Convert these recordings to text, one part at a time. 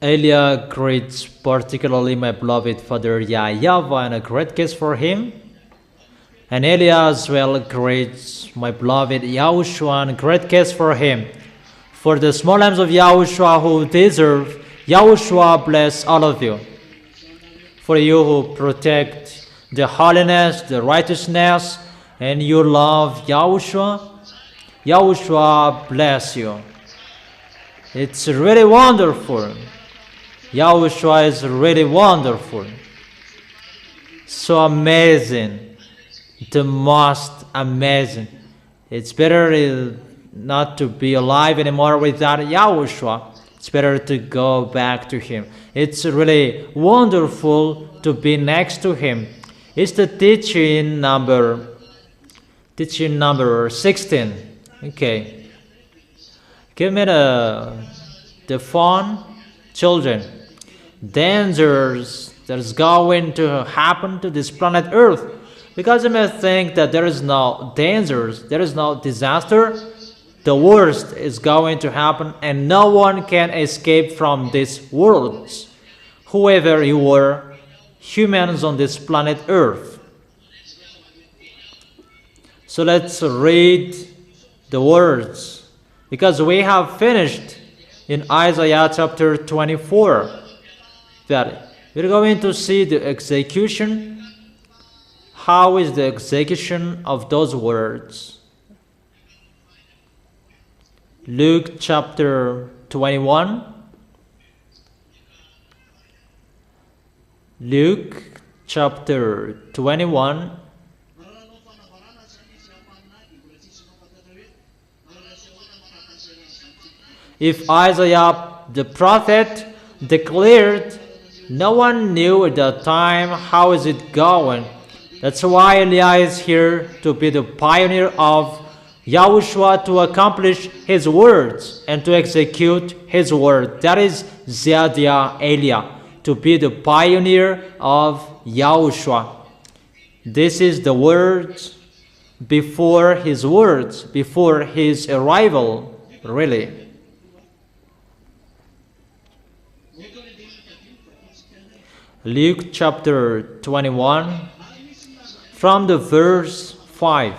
Elia greets particularly my beloved father YAHVAH, and a great kiss for him. And Elia as well greets my beloved YAHOSHUAH, and a great kiss for him. For the small lambs of YAHOSHUAH who deserve, YAHOSHUAH bless all of you. For you who protect the holiness, the righteousness, and you love YAHOSHUAH, YAHOSHUAH bless you. It's really wonderful. YAHOSHUAH is really wonderful. So amazing. The most amazing. It's better not to be alive anymore without YAHOSHUAH. It's better to go back to Him. It's really wonderful to be next to Him. It's the teaching number 16. Okay. Give me the phone, children. Dangers that is going to happen to this planet Earth. Because you may think that there is no dangers, there is no disaster. The worst is going to happen and no one can escape from these worlds. Whoever you are, humans on this planet Earth. So let's read the words. Because we have finished in Isaiah chapter 24. That we're going to see the execution. How is the execution of those words? Luke chapter 21. Luke chapter 21. If Isaiah the prophet declared, no one knew at that time how is it going. That's why Elia is here to be the pioneer of YAHOSHUAH, to accomplish his words and to execute his word. That is Ziadia Elia, to be the pioneer of YAHOSHUAH. This is the words, before his arrival, really. Luke chapter 21, from the verse 5.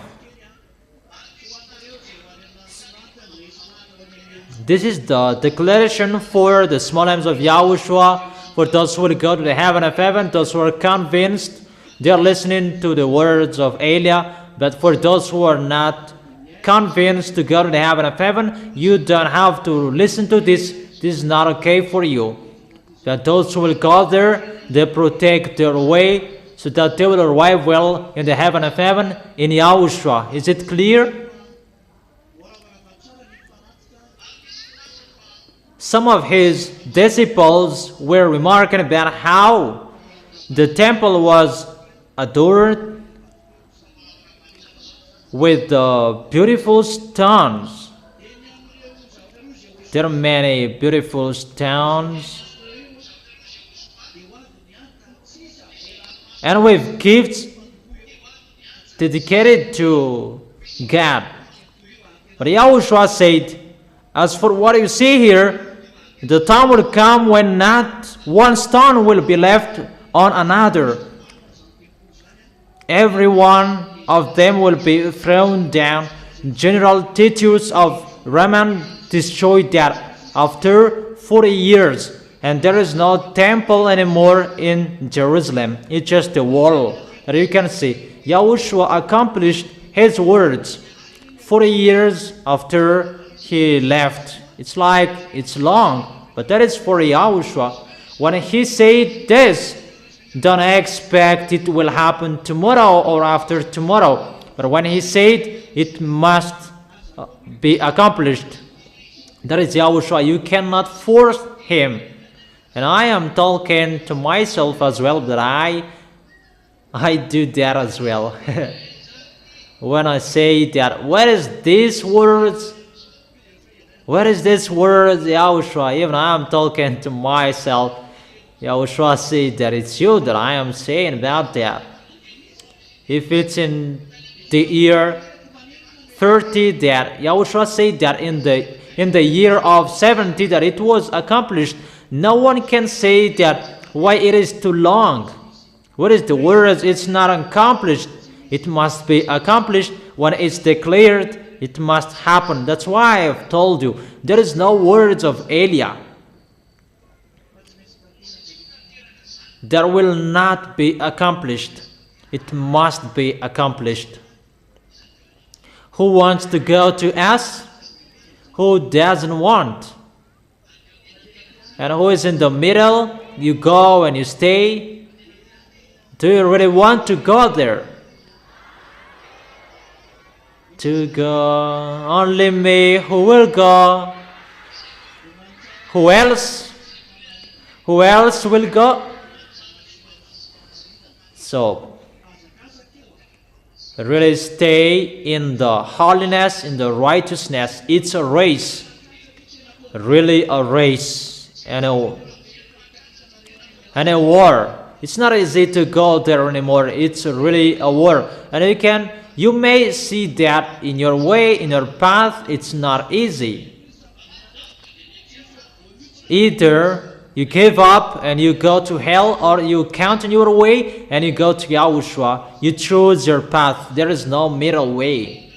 This is the declaration for the small lambs of YAHOSHUAH, for those who will go to the heaven of heaven, those who are convinced, they are listening to the words of Elia. But for those who are not convinced to go to the heaven of heaven, you don't have to listen to this. This is not okay for you. That those who will go there, they protect their way so that they will arrive well in the heaven of heaven in YAHOSHUAH. Is it clear? Some of his disciples were remarking about how the temple was adorned with beautiful stones. There are many beautiful stones. And with gifts dedicated to God. But YAHOSHUAH said, as for what you see here, the time will come when not one stone will be left on another. Every one of them will be thrown down. General Titus of Roman destroyed that after 40 years. And there is no temple anymore in Jerusalem. It's just a wall that you can see. YAHOSHUAH accomplished his words 40 years after he left. It's like it's long, but that is for YAHOSHUAH. When he said this, don't expect it will happen tomorrow or after tomorrow. But when he said it must be accomplished, that is YAHOSHUAH. You cannot force him. And I am talking to myself as well, that I do that as well. When I say that, what is these words? What is this word, YAHOSHUAH? Even I am talking to myself. YAHOSHUAH said that it's you that I am saying about that. If it's in the year 30, that YAHOSHUAH said that in the year of 70 that it was accomplished. No one can say that why it is too long. What is the word? It's not accomplished. It must be accomplished. When it's declared, it must happen. That's why I've told you there is no words of Eliah that will not be accomplished. It must be accomplished. Who wants to go to S? Who doesn't want? And who is in the middle? You go and you stay. Do you really want to go there? To go, only me. Who will go? Who else? Who else will go? So, really stay in the holiness, in the righteousness. It's a race. Really a race. And a war. It's not easy to go there anymore. It's really a war. And you may see that in your way, in your path, it's not easy. Either you give up and you go to hell, or you continue your way and you go to YAHOSHUAH. You choose your path. There is no middle way.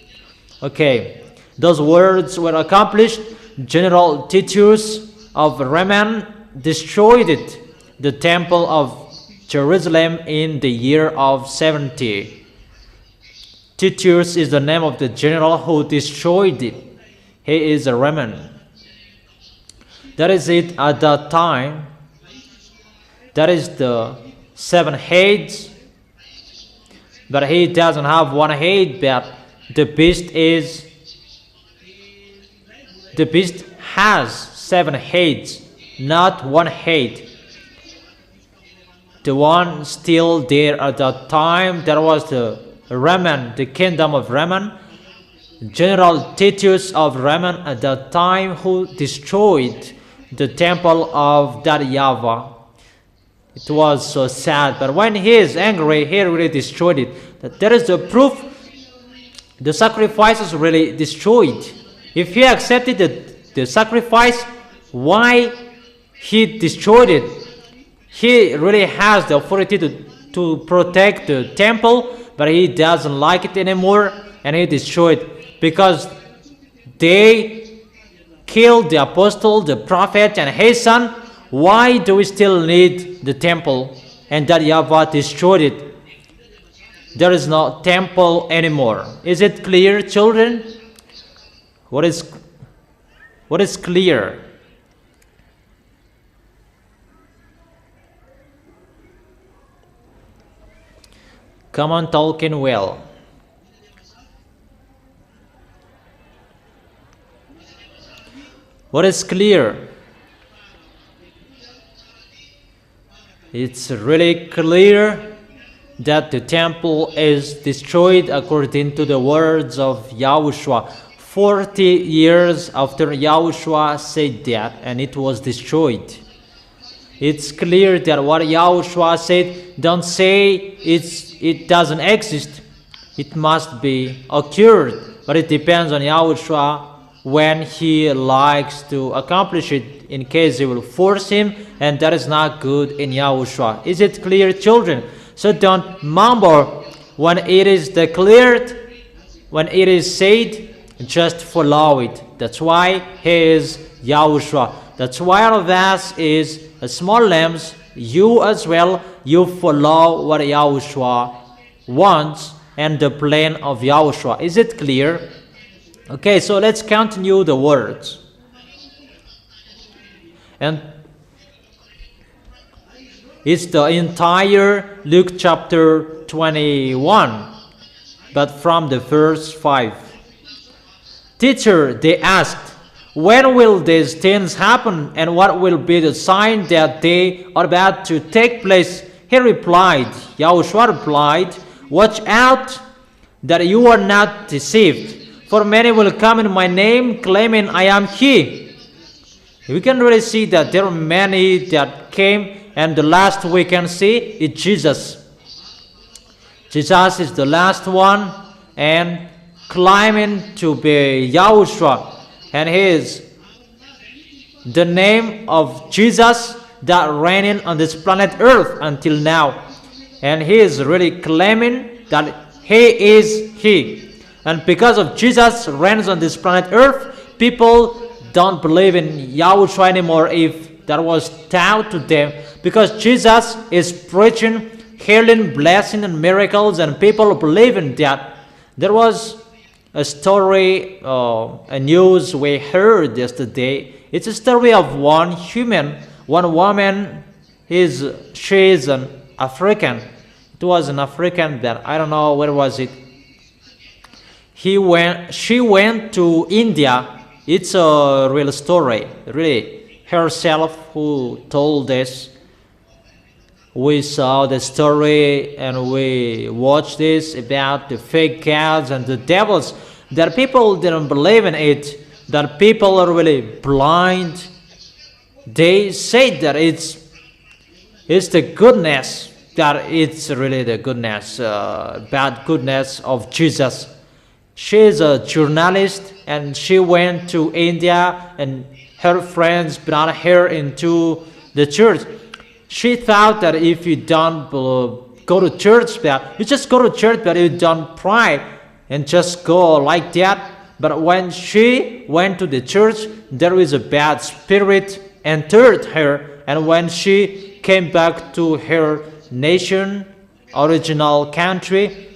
Okay, those words were accomplished. General Titus of Roman destroyed the temple of Jerusalem in the year of 70. Titus is the name of the general who destroyed it. He is a Roman. That is it at that time. That is the 7 heads. But he doesn't have 1 head, but the beast has 7 heads, not 1 head. The one still there at that time, that was the Roman, the kingdom of Roman. General Titus of Roman at that time, who destroyed the temple of that YAHVAH. It was so sad, but when he is angry, he really destroyed it. That there is the proof. The sacrifices really destroyed. If he accepted the sacrifice, why he destroyed it? He really has the authority to protect the temple, but he doesn't like it anymore, and he destroyed it because they killed the apostle, the prophet, and his son. Why do we still need the temple? And that YAHVAH destroyed it. There is no temple anymore. Is it clear, children? What is clear? Come on, talking well. What is clear? It's really clear that the temple is destroyed according to the words of YAHOSHUAH. 40 years after YAHOSHUAH said that, and it was destroyed. It's clear that what YAHOSHUAH said, don't say it doesn't exist. It must be occurred, but it depends on YAHOSHUAH when he likes to accomplish it, in case he will force him, and that is not good in YAHOSHUAH. Is it clear, children? So don't mumble when it is declared, when it is said, just follow it. That's why he is YAHOSHUAH. That's why all of us is a small lambs. You as well, you follow what YAHOSHUAH wants and the plan of YAHOSHUAH. Is it clear? Okay, so let's continue the words. And it's the entire Luke chapter 21, but from the verse 5. Teacher, they asked, when will these things happen, and what will be the sign that they are about to take place? He replied, YAHOSHUAH replied, watch out that you are not deceived. For many will come in my name, claiming I am he. We can really see that there are many that came, and the last we can see is Jesus. Jesus is the last one, and claiming to be YAHOSHUAH, and he is the name of Jesus that reigning on this planet Earth until now. And he is really claiming that he is he. And because of Jesus reigns on this planet Earth, people don't believe in YAHOSHUAH anymore if that was taught to them. Because Jesus is preaching healing, blessing, and miracles, and people believe in that. There was a story, a news we heard yesterday. It's a story of one woman. She is an African. It was an African that I don't know where was it. She went to India. It's a real story, really. Herself who told this. We saw the story and we watched this about the fake gods and the devils. That people didn't believe in it. That people are really blind. They say that it's the goodness. That it's really the goodness, bad goodness of Jesus. She is a journalist and she went to India and her friends brought her into the church. She thought that if you don't go to church, that you just go to church, but you don't pray and just go like that. But when she went to the church, there was a bad spirit entered her. And when she came back to her nation, original country,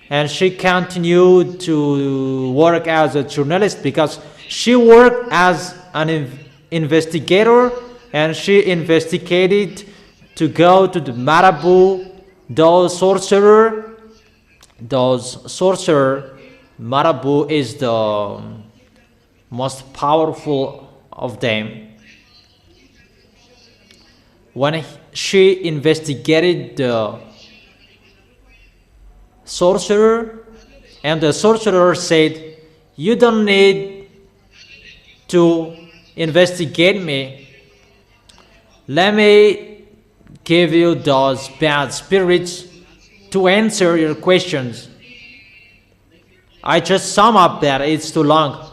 and she continued to work as a journalist because she worked as an investigator, and she investigated to go to the Marabout, those sorcerer. Marabout is the most powerful of them. When she investigated the sorcerer, and the sorcerer said, "You don't need to investigate me. Let me give you those bad spirits to answer your questions." I just sum up that, it's too long.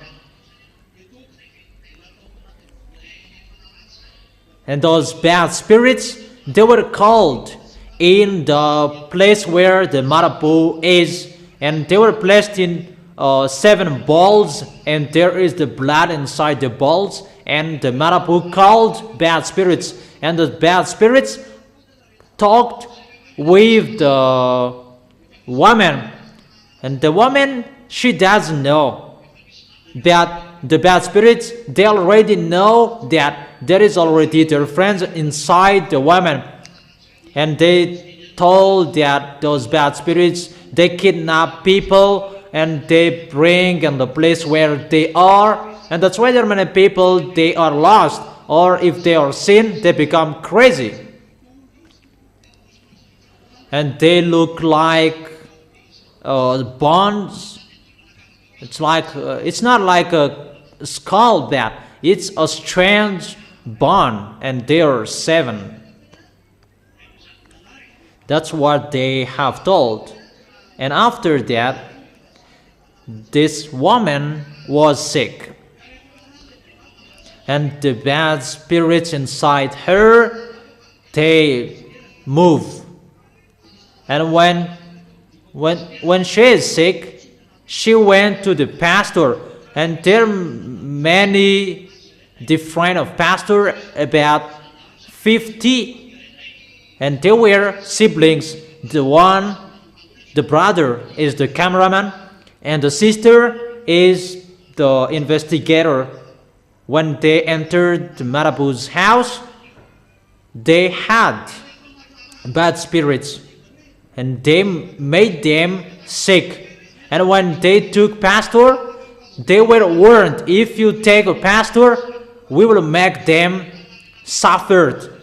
And those bad spirits, they were called in the place where the Marabout is, and they were placed in 7 balls, and there is the blood inside the balls, and the Marabout called bad spirits, and the bad spirits talked with the woman, and the woman, she doesn't know that the bad spirits, they already know that there is already their friends inside the woman, and they told that those bad spirits, they kidnap people and they bring in the place where they are, and that's why there are many people, they are lost, or if they are sin, they become crazy. And they look like bones. It's not like a skull bat. It's a strange bone, and there are 7. That's what they have told. And after that, this woman was sick, and the bad spirits inside her, they move. And when she is sick, she went to the pastor, and there are many different of pastor, about 50, and they were siblings. The brother is the cameraman, and the sister is the investigator. When they entered the Marabout's house, they had bad spirits, and they made them sick. And when they took pastor, they were warned, if you take a pastor, we will make them suffer.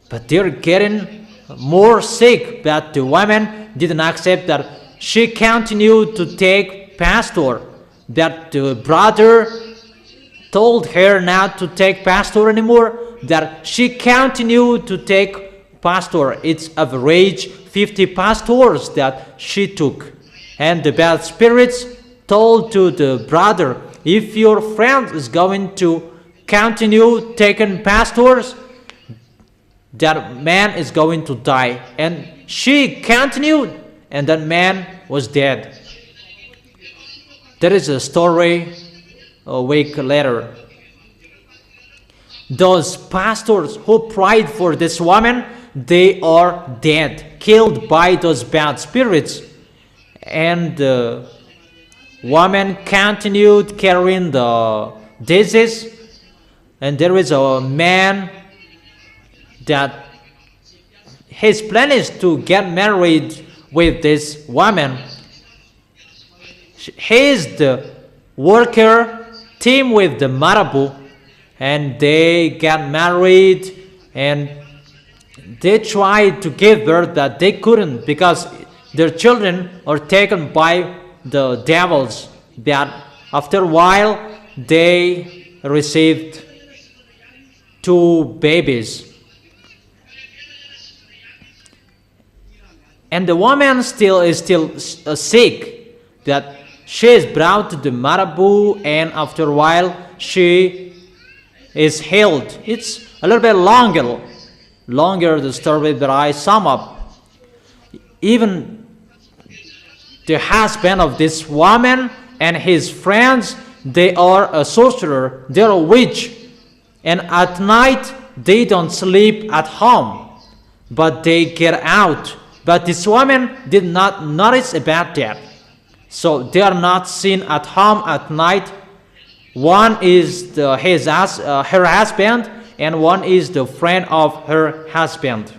But they're getting more sick. But the woman didn't accept that. She continued to take pastor. That the brother told her not to take pastor anymore. That she continued to take pastor. It's average 50 pastors that she took. And the bad spirits told to the brother, if your friend is going to continue taking pastors, that man is going to die. And she continued, and that man was dead. There is a story a week later. Those pastors who prayed for this woman, they are dead, killed by those bad spirits. And the woman continued carrying the disease. And there is a man that his plan is to get married with this woman. He is the worker team with the marabu, and they got married, and they tried to give birth, but they couldn't because their children are taken by the devils. But after a while, they received 2 babies. And the woman is still sick, that she is brought to the marabu, and after a while she is healed. It's a little bit longer the story, but I sum up. Even the husband of this woman and his friends, they are a sorcerer, they are a witch, and at night they don't sleep at home, but they get out. But this woman did not notice about that. So they are not seen at home at night. One is her husband, and one is the friend of her husband.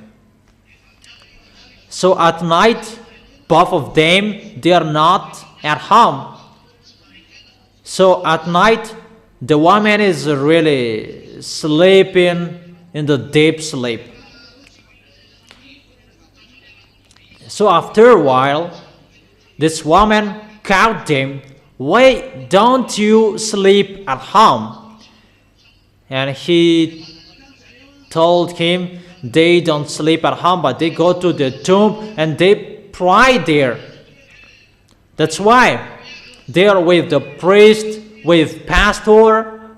So at night, both of them, they are not at home. So at night, the woman is really sleeping in the deep sleep. So after a while, this woman caught them. Why don't you sleep at home? And he told him they don't sleep at home, but they go to the tomb and they pray there. That's why they are with the priest, with pastor.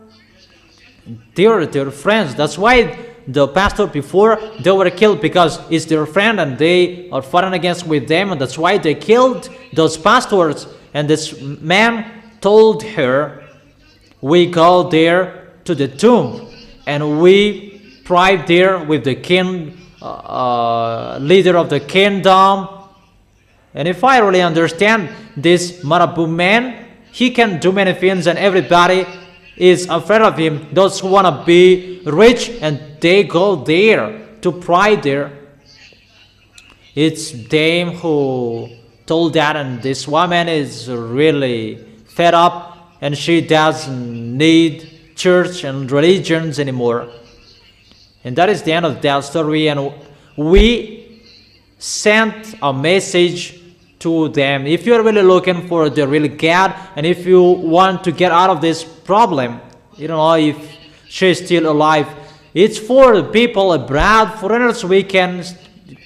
They are their friends. That's why the pastor before, they were killed because it's their friend and they are fighting against with them, and that's why they killed those pastors. And this man told her, we go there to the tomb and we pray there with the king, leader of the kingdom. And if I really understand this marabu man, he can do many things and everybody is afraid of him. Those who want to be rich, and they go there to pray there. It's them who told that, and this woman is really fed up, and she doesn't need church and religions anymore. And that is the end of that story. And we sent a message to them. If you're really looking for the real God, and if you want to get out of this problem, you don't know if she's still alive, it's for the people abroad, foreigners, we can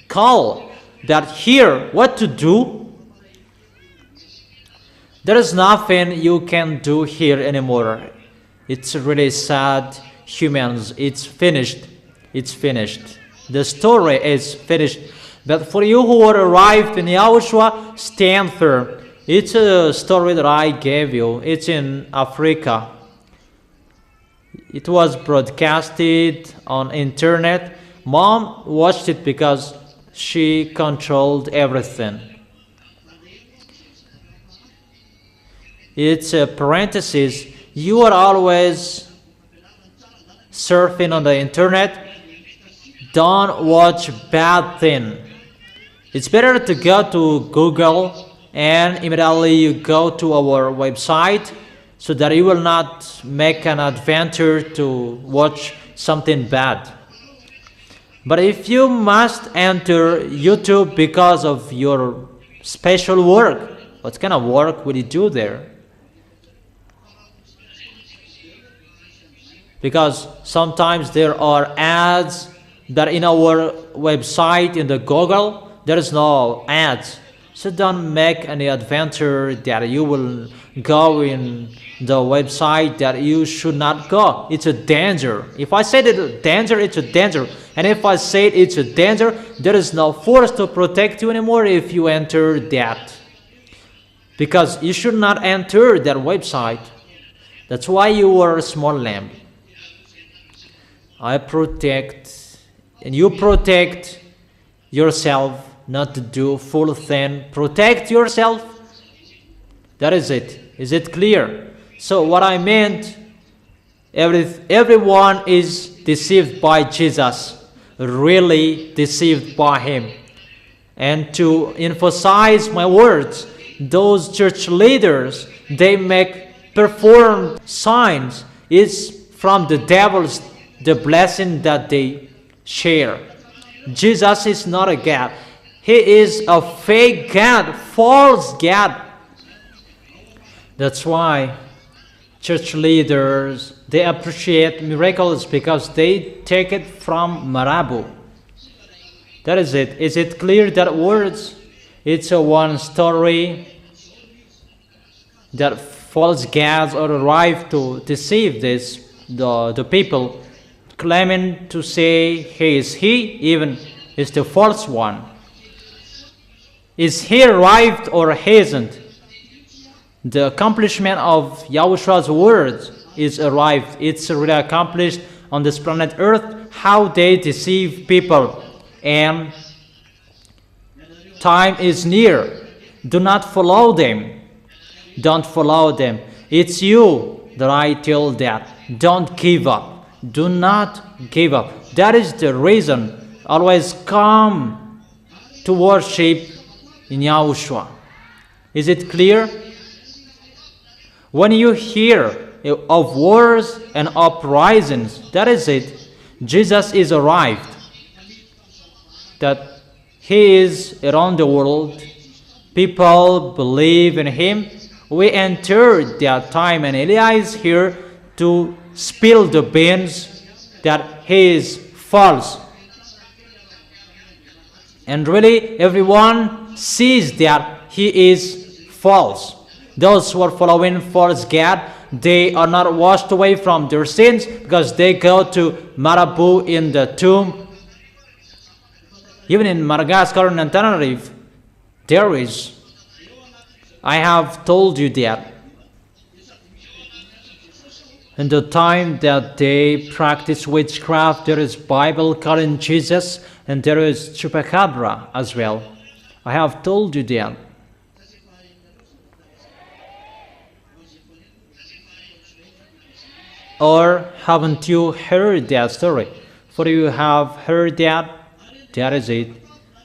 call that here what to do. There is nothing you can do here anymore. It's really sad. Humans, it's finished. It's finished. The story is finished. But for you who are arrived in YAHOSHUAH, stand firm. It's a story that I gave you. It's in Africa. It was broadcasted on internet. Mom watched it because she controlled everything. It's a parenthesis. You are always surfing on the internet. Don't watch bad thing. It's better to go to Google and immediately you go to our website so that you will not make an adventure to watch something bad. But if you must enter YouTube because of your special work, what kind of work will you do there? Because sometimes there are ads that in our website, in the Google, there is no ads. So don't make any adventure that you will go in the website that you should not go. It's a danger. If I said it's a danger, it's a danger. And if I say it's a danger, there is no force to protect you anymore if you enter that. Because you should not enter that website. That's why you are a small lamb. I protect, and you protect yourself. Not to do full thing. Protect yourself. That is it. Is it clear? So what I meant, everyone is deceived by Jesus. Really deceived by him. And to emphasize my words, those church leaders, they perform signs. It's from the devils, the blessing that they share. Jesus is not a God. He is a fake God, false God. That's why church leaders, they appreciate miracles because they take it from Marabu. That is it. Is it clear that words? It's a one story that false gods are arrived to deceive the people, claiming to say he is even is the false one. Is he arrived or hasn't? The accomplishment of Yahushua's words is arrived. It's really accomplished on this planet Earth, how they deceive people. And time is near. Do not follow them. Don't follow them. It's you that I tell that. Don't give up. Do not give up. That is the reason. Always come to worship in Yahushua. Is it clear? When you hear of wars and uprisings, that is it. Jesus is arrived. That he is around the world. People believe in him. We entered that time, and Eliah is here to spill the beans that he is false. And really, everyone sees that he is false. Those who are following false God, they are not washed away from their sins because they go to Marabu in the tomb. Even in Madagascar and Tenerife, there is. I have told you that. In the time that they practice witchcraft, there is Bible calling Jesus, and there is chupacabra as well. I have told you that. Or haven't you heard that story? For you have heard that, that is it.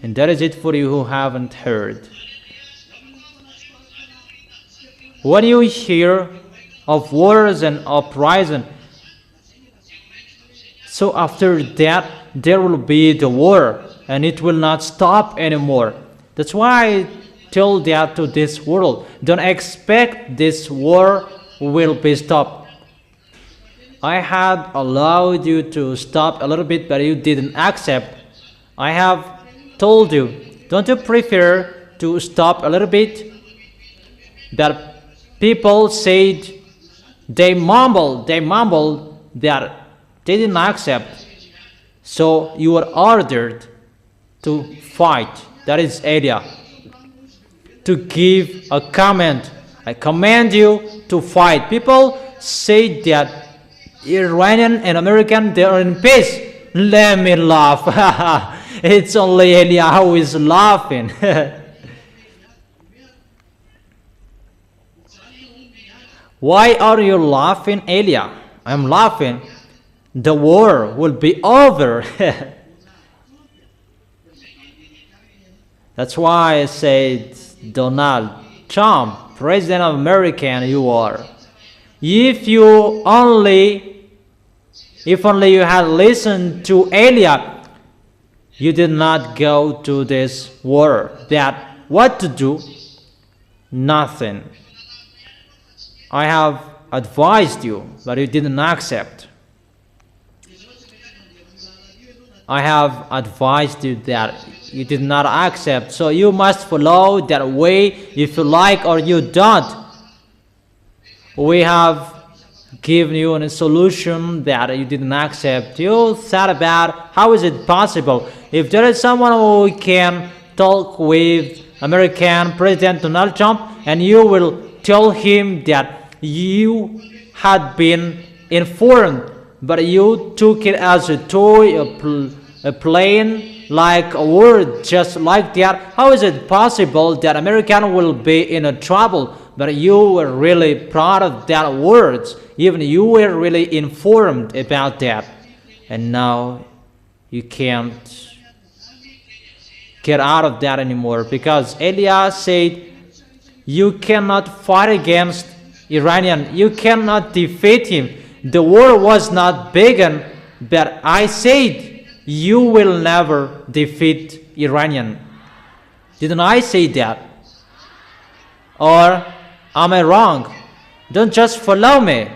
And that is it for you who haven't heard. When you hear of wars and uprising, so after that, there will be the war, and it will not stop anymore. That's why I tell that to this world. Don't expect this war will be stopped. I had allowed you to stop a little bit, but you didn't accept. I have told you, don't you prefer to stop a little bit? That people said, they mumbled that they didn't accept. So you were ordered to fight. That is area. To give a comment. I command you to fight. People say that Iranian and American, they are in peace. Let me laugh. It's only Elia who is laughing. Why are you laughing, Elia? I'm laughing. The war will be over. That's why I said, Donald Trump, President of America, you are. If only you had listened to Elia, you did not go to this war. That what to do? Nothing. I have advised you, but you didn't accept. I have advised you that you did not accept. So you must follow that way if you like or you don't. We have given you a solution that you didn't accept. You thought about how is it possible if there is someone who can talk with American President Donald Trump and you will tell him that you had been informed, but you took it as a toy, a plain like a word just like that. How is it possible that American will be in a trouble, but you were really proud of that words, even you were really informed about that, and now you can't get out of that anymore, because Elias said you cannot fight against Iranian, you cannot defeat him. The war was not begun, but I said you will never defeat Iranian. Didn't I say that? Or am I wrong? Don't just follow me.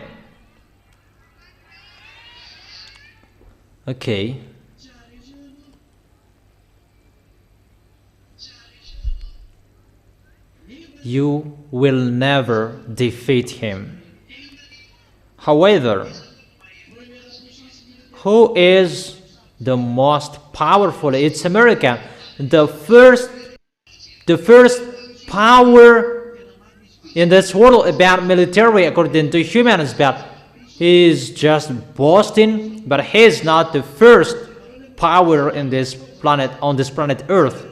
Okay. You will never defeat him. However, who is the most powerful? It's America. The first power in this world about military, according to humans, but he is just boasting, but he is not the first power in this planet, on this planet Earth.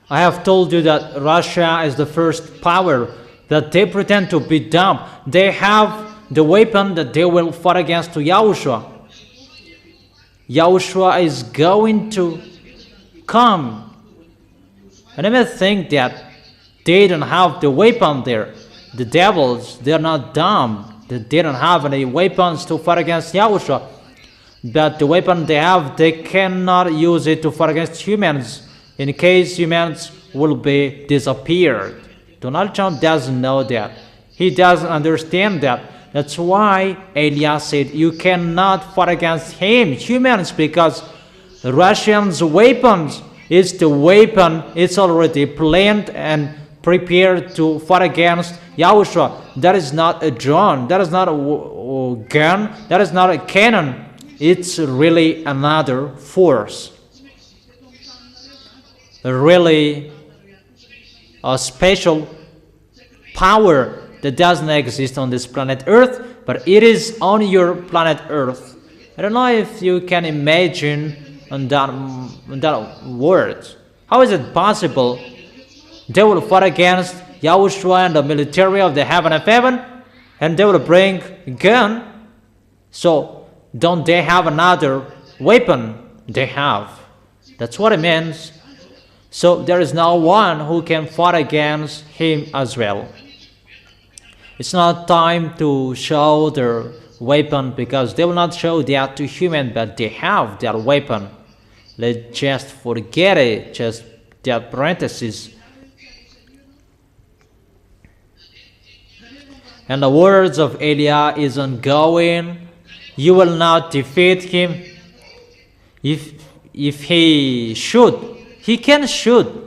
I have told you that Russia is the first power, that they pretend to be dumb. They have the weapon that they will fight against to YAHOSHUAH. YAHOSHUAH is going to come. And I may think that they don't have the weapon there. The devils, they're not dumb. They don't have any weapons to fight against YAHOSHUAH. But the weapon they have, they cannot use it to fight against humans, in case humans will be disappeared. Donald Trump doesn't know that. He doesn't understand that. That's why Elias said you cannot fight against humans, because the Russians' weapons is the weapon. It's already planned and prepared to fight against YAHOSHUAH. That is not a drone. That is not a gun. That is not a cannon. It's really another force. Really a special power that doesn't exist on this planet Earth, but it is on your planet Earth. I don't know if you can imagine on that word. How is it possible they will fight against YAHOSHUAH and the military of the heaven of heaven, and they will bring a gun? So don't they have another weapon? They have. That's what it means. So there is no one who can fight against him as well. It's not time to show their weapon, because they will not show that to human, but they have their weapon. Let's just forget it, just that parenthesis. And the words of Elias is ongoing. You will not defeat him. If he should, he can shoot.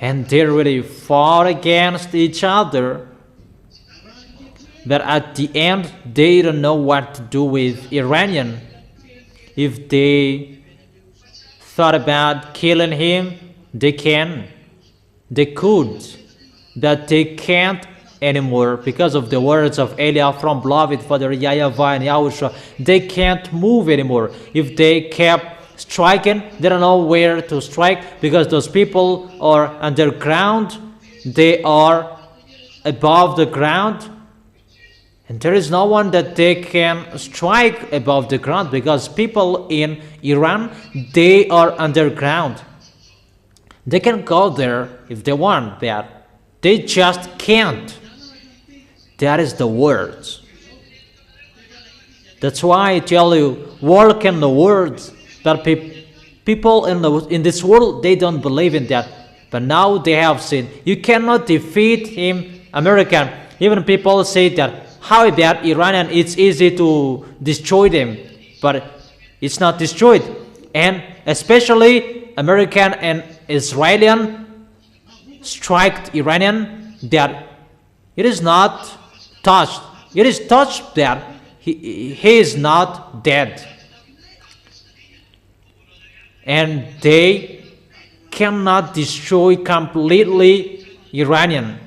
And they really fought against each other. But at the end, they don't know what to do with Iranian. If they thought about killing him, they can. They could. But they can't anymore, because of the words of Elias from beloved Father YAHVAH and YAHOSHUAH. They can't move anymore. If they kept striking, they don't know where to strike, because those people are underground, they are above the ground, and there is no one that they can strike above the ground, because people in Iran, they are underground. They can go there if they want, but they just can't. That is the words. That's why I tell you, walk in the words. But people in this world, they don't believe in that. But now they have seen. You cannot defeat him, American. Even people say that how about Iranian? It's easy to destroy them, but it's not destroyed. And especially American and Israeli strike Iranian, that it is not touched. It is touched that he is not dead. And they cannot destroy completely Iranian.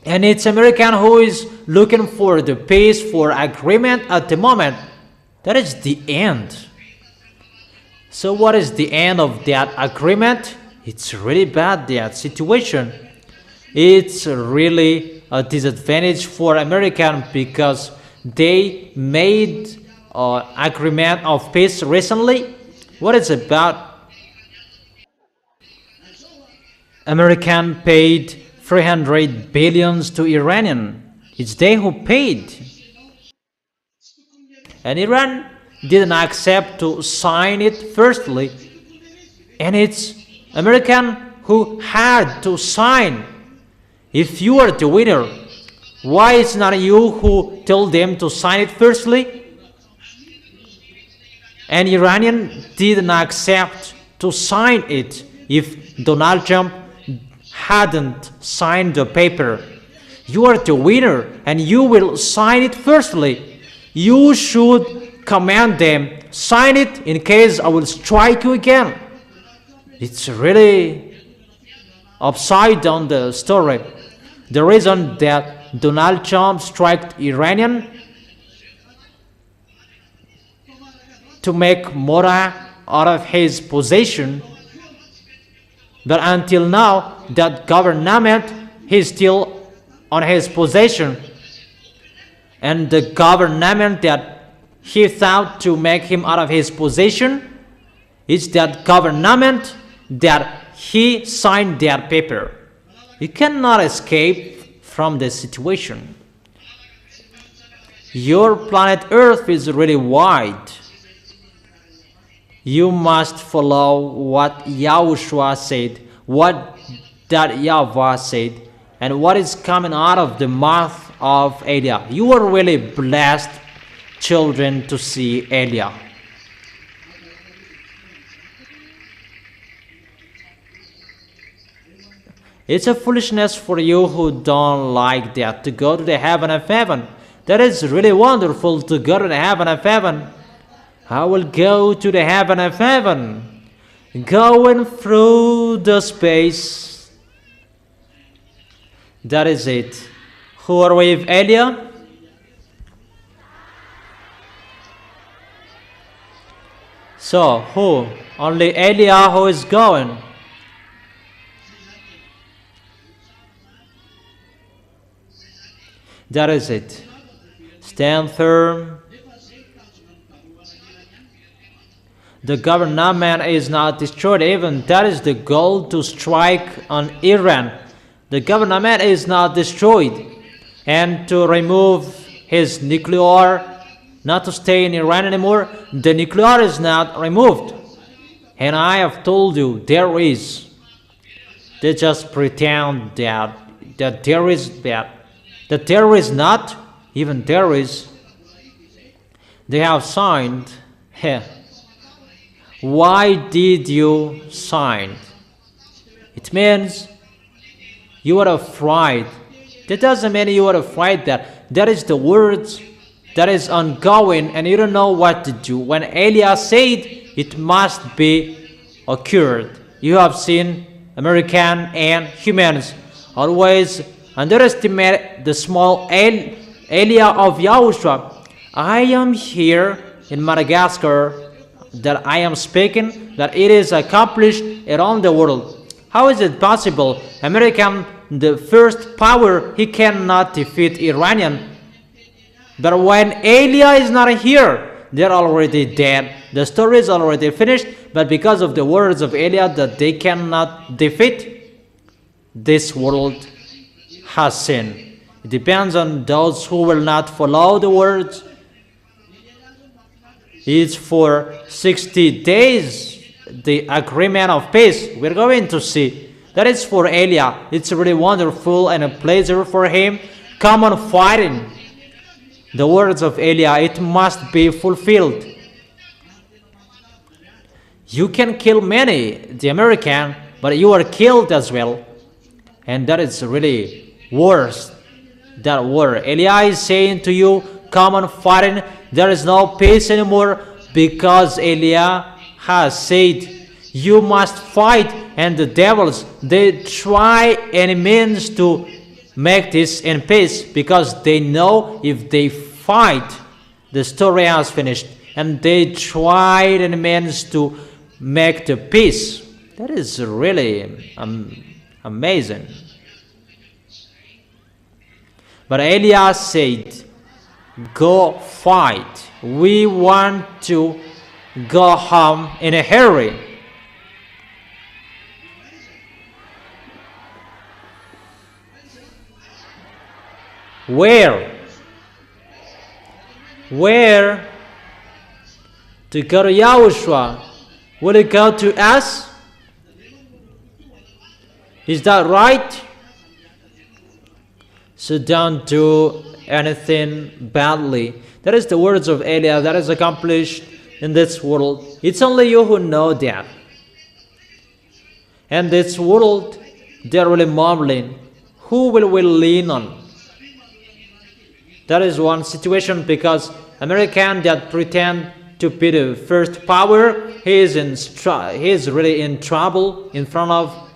And it's American who is looking for the peace, for agreement at the moment. That is the end. So what is the end of that agreement? It's really bad, that situation. It's really a disadvantage for American because they made an agreement of peace recently. What it's about? American paid 300 billions to Iranian. It's they who paid. And Iran didn't accept to sign it firstly. And it's American who had to sign. If you are the winner, why it's not you who told them to sign it firstly? And Iranian didn't accept to sign it if Donald Trump hadn't signed the paper. You are the winner and you will sign it firstly. You should command them, sign it in case I will strike you again. It's really upside down the story. The reason that Donald Trump struck Iranian to make more out of his possession, but until now that government is still on his possession, and the government that he thought to make him out of his possession is that government that he signed that paper. You cannot escape from the situation. Your planet Earth is really wide. You must follow what YAHOSHUAH said, what that YAHVAH said, and what is coming out of the mouth of Elia. You are really blessed children to see Elia. It's a foolishness for you who don't like that to go to the heaven of heaven. That is really wonderful to go to the heaven of heaven. I will go to the heaven of heaven, going through the space. That is it. Who are with Elia? So, who? Only Elia who is going. That is it. Stand firm. The government is not destroyed. Even that is the goal, to strike on Iran. The government is not destroyed. And to remove his nuclear, not to stay in Iran anymore, the nuclear is not removed. And I have told you, there is. They just pretend that there is that. That there is not, even there is. They have signed. Why did you sign? It means you are afraid. That doesn't mean you are afraid that is the words that is ongoing and you don't know what to do. When Elia said it must be occurred. You have seen American and humans always underestimate the small Elia of YAHOSHUAH. I am here in Madagascar, that I am speaking, that it is accomplished around the world. How is it possible? American, the first power, he cannot defeat Iranian. But when Elia is not here, they're already dead. The story is already finished, but because of the words of Elia that they cannot defeat, this world has sinned. It depends on those who will not follow the words. It's for 60 days, the agreement of peace. We're going to see. That is for Elia. It's really wonderful and a pleasure for him come on fighting. The words of Eliah, it must be fulfilled. You can kill many, the American, but you are killed as well. And that is really worse. That word. Eliah is saying to you, come on fighting. There is no peace anymore because Eliah has said, you must fight. And the devils, they try any means to make this in peace because they know if they fight, the story has finished. And they tried any means to make the peace. That is really amazing. But Eliah said, go fight. We want to go home in a hurry. Where? Where to go to YAHOSHUAH? Will it go to us? Is that right? So don't do anything badly. That is the words of Eliah that is accomplished in this world. It's only you who know that. And this world, they're really mumbling. Who will we lean on? That is one situation because American that pretend to be the first power, he is really in trouble in front of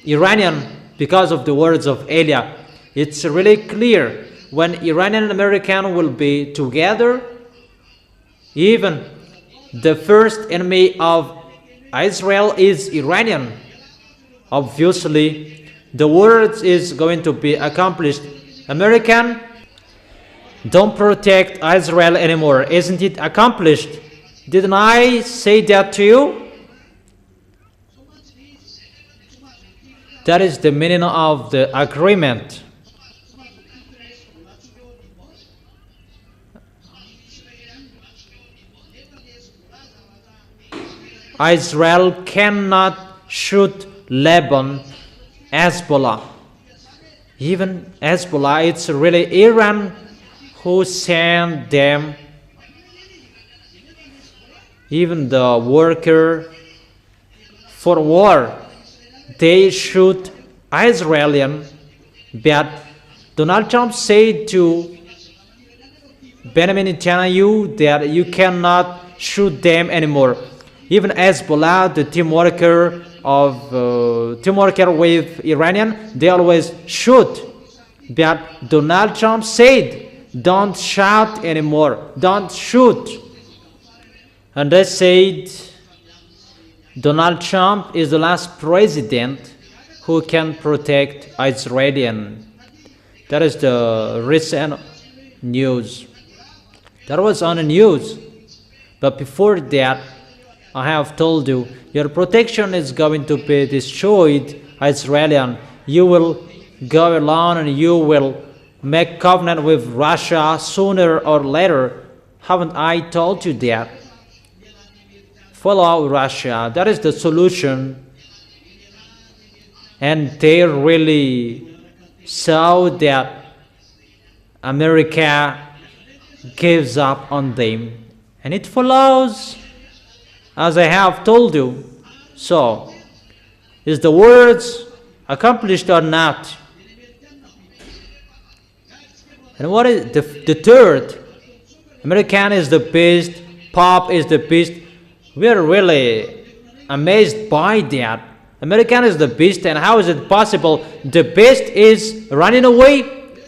Iranian because of the words of Eliah. It's really clear when Iranian and American will be together, even the first enemy of Israel is Iranian. Obviously, the words is going to be accomplished. American don't protect Israel anymore. Isn't it accomplished? Didn't I say that to you? That is the meaning of the agreement. Israel cannot shoot Lebanon, Hezbollah. Even Hezbollah, it's really Iran who sent them. Even the worker for war, they shoot Israelian. But Donald Trump said to Benjamin Netanyahu that you cannot shoot them anymore. Even Hezbollah, the team worker with Iranian, they always shoot. But Donald Trump said, don't shout anymore, don't shoot. And they said, Donald Trump is the last president who can protect Israelian. That is the recent news. That was on the news. But before that, I have told you, your protection is going to be destroyed, Israelian. You will go alone and you will make covenant with Russia sooner or later. Haven't I told you that? Follow Russia. That is the solution. And they really saw that America gives up on them. And it follows, as I have told you. So, is the words accomplished or not? And what is the third? American is the best, Pop is the best. We are really amazed by that. American is the best, and how is it possible? The best is running away.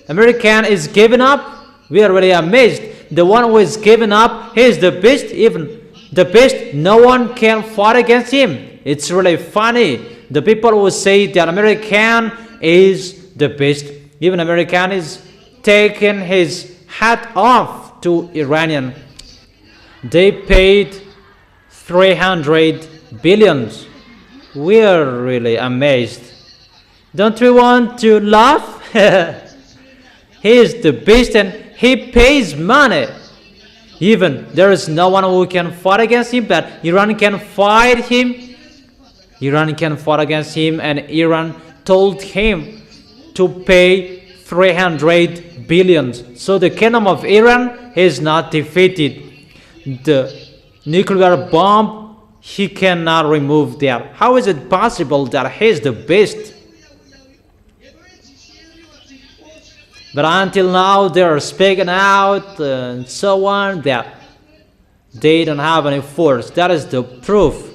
American is giving up. We are really amazed. The one who is giving up, he is the best. Even the best, no one can fight against him. It's really funny. The people who say that American is the best. Even American is taking his hat off to Iranian. They paid 300 billions. We are really amazed. Don't we want to laugh? He is the best and he pays money. Even there is no one who can fight against him, but Iran can fight him. Iran can fight against him, and Iran told him to pay 300 billion. So the kingdom of Iran is not defeated. The nuclear bomb, he cannot remove that. How is it possible that he is the best? But until now, they are speaking out and so on that they don't have any force. That is the proof.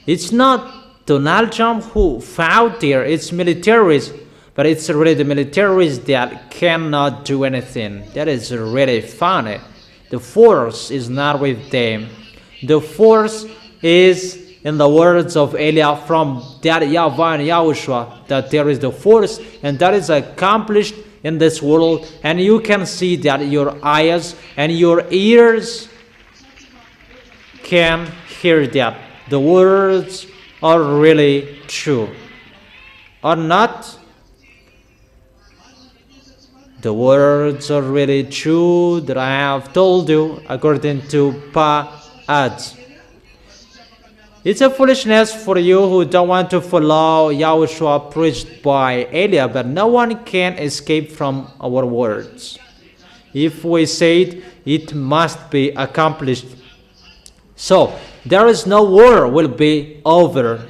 It's not Donald Trump who fought there. It's militaries. But it's really the militaries that cannot do anything. That is really funny. The force is not with them. The force is, in the words of Eliah from that YAHVAH and YAHOSHUAH, that there is the force and that is accomplished in this world. And you can see that your eyes and your ears can hear that. The words are really true. Or not? The words are really true that I have told you according to Pa'ads. It's a foolishness for you who don't want to follow YAHOSHUAH preached by Eliah, but no one can escape from our words. If we say it, it must be accomplished. So, there is no war will be over.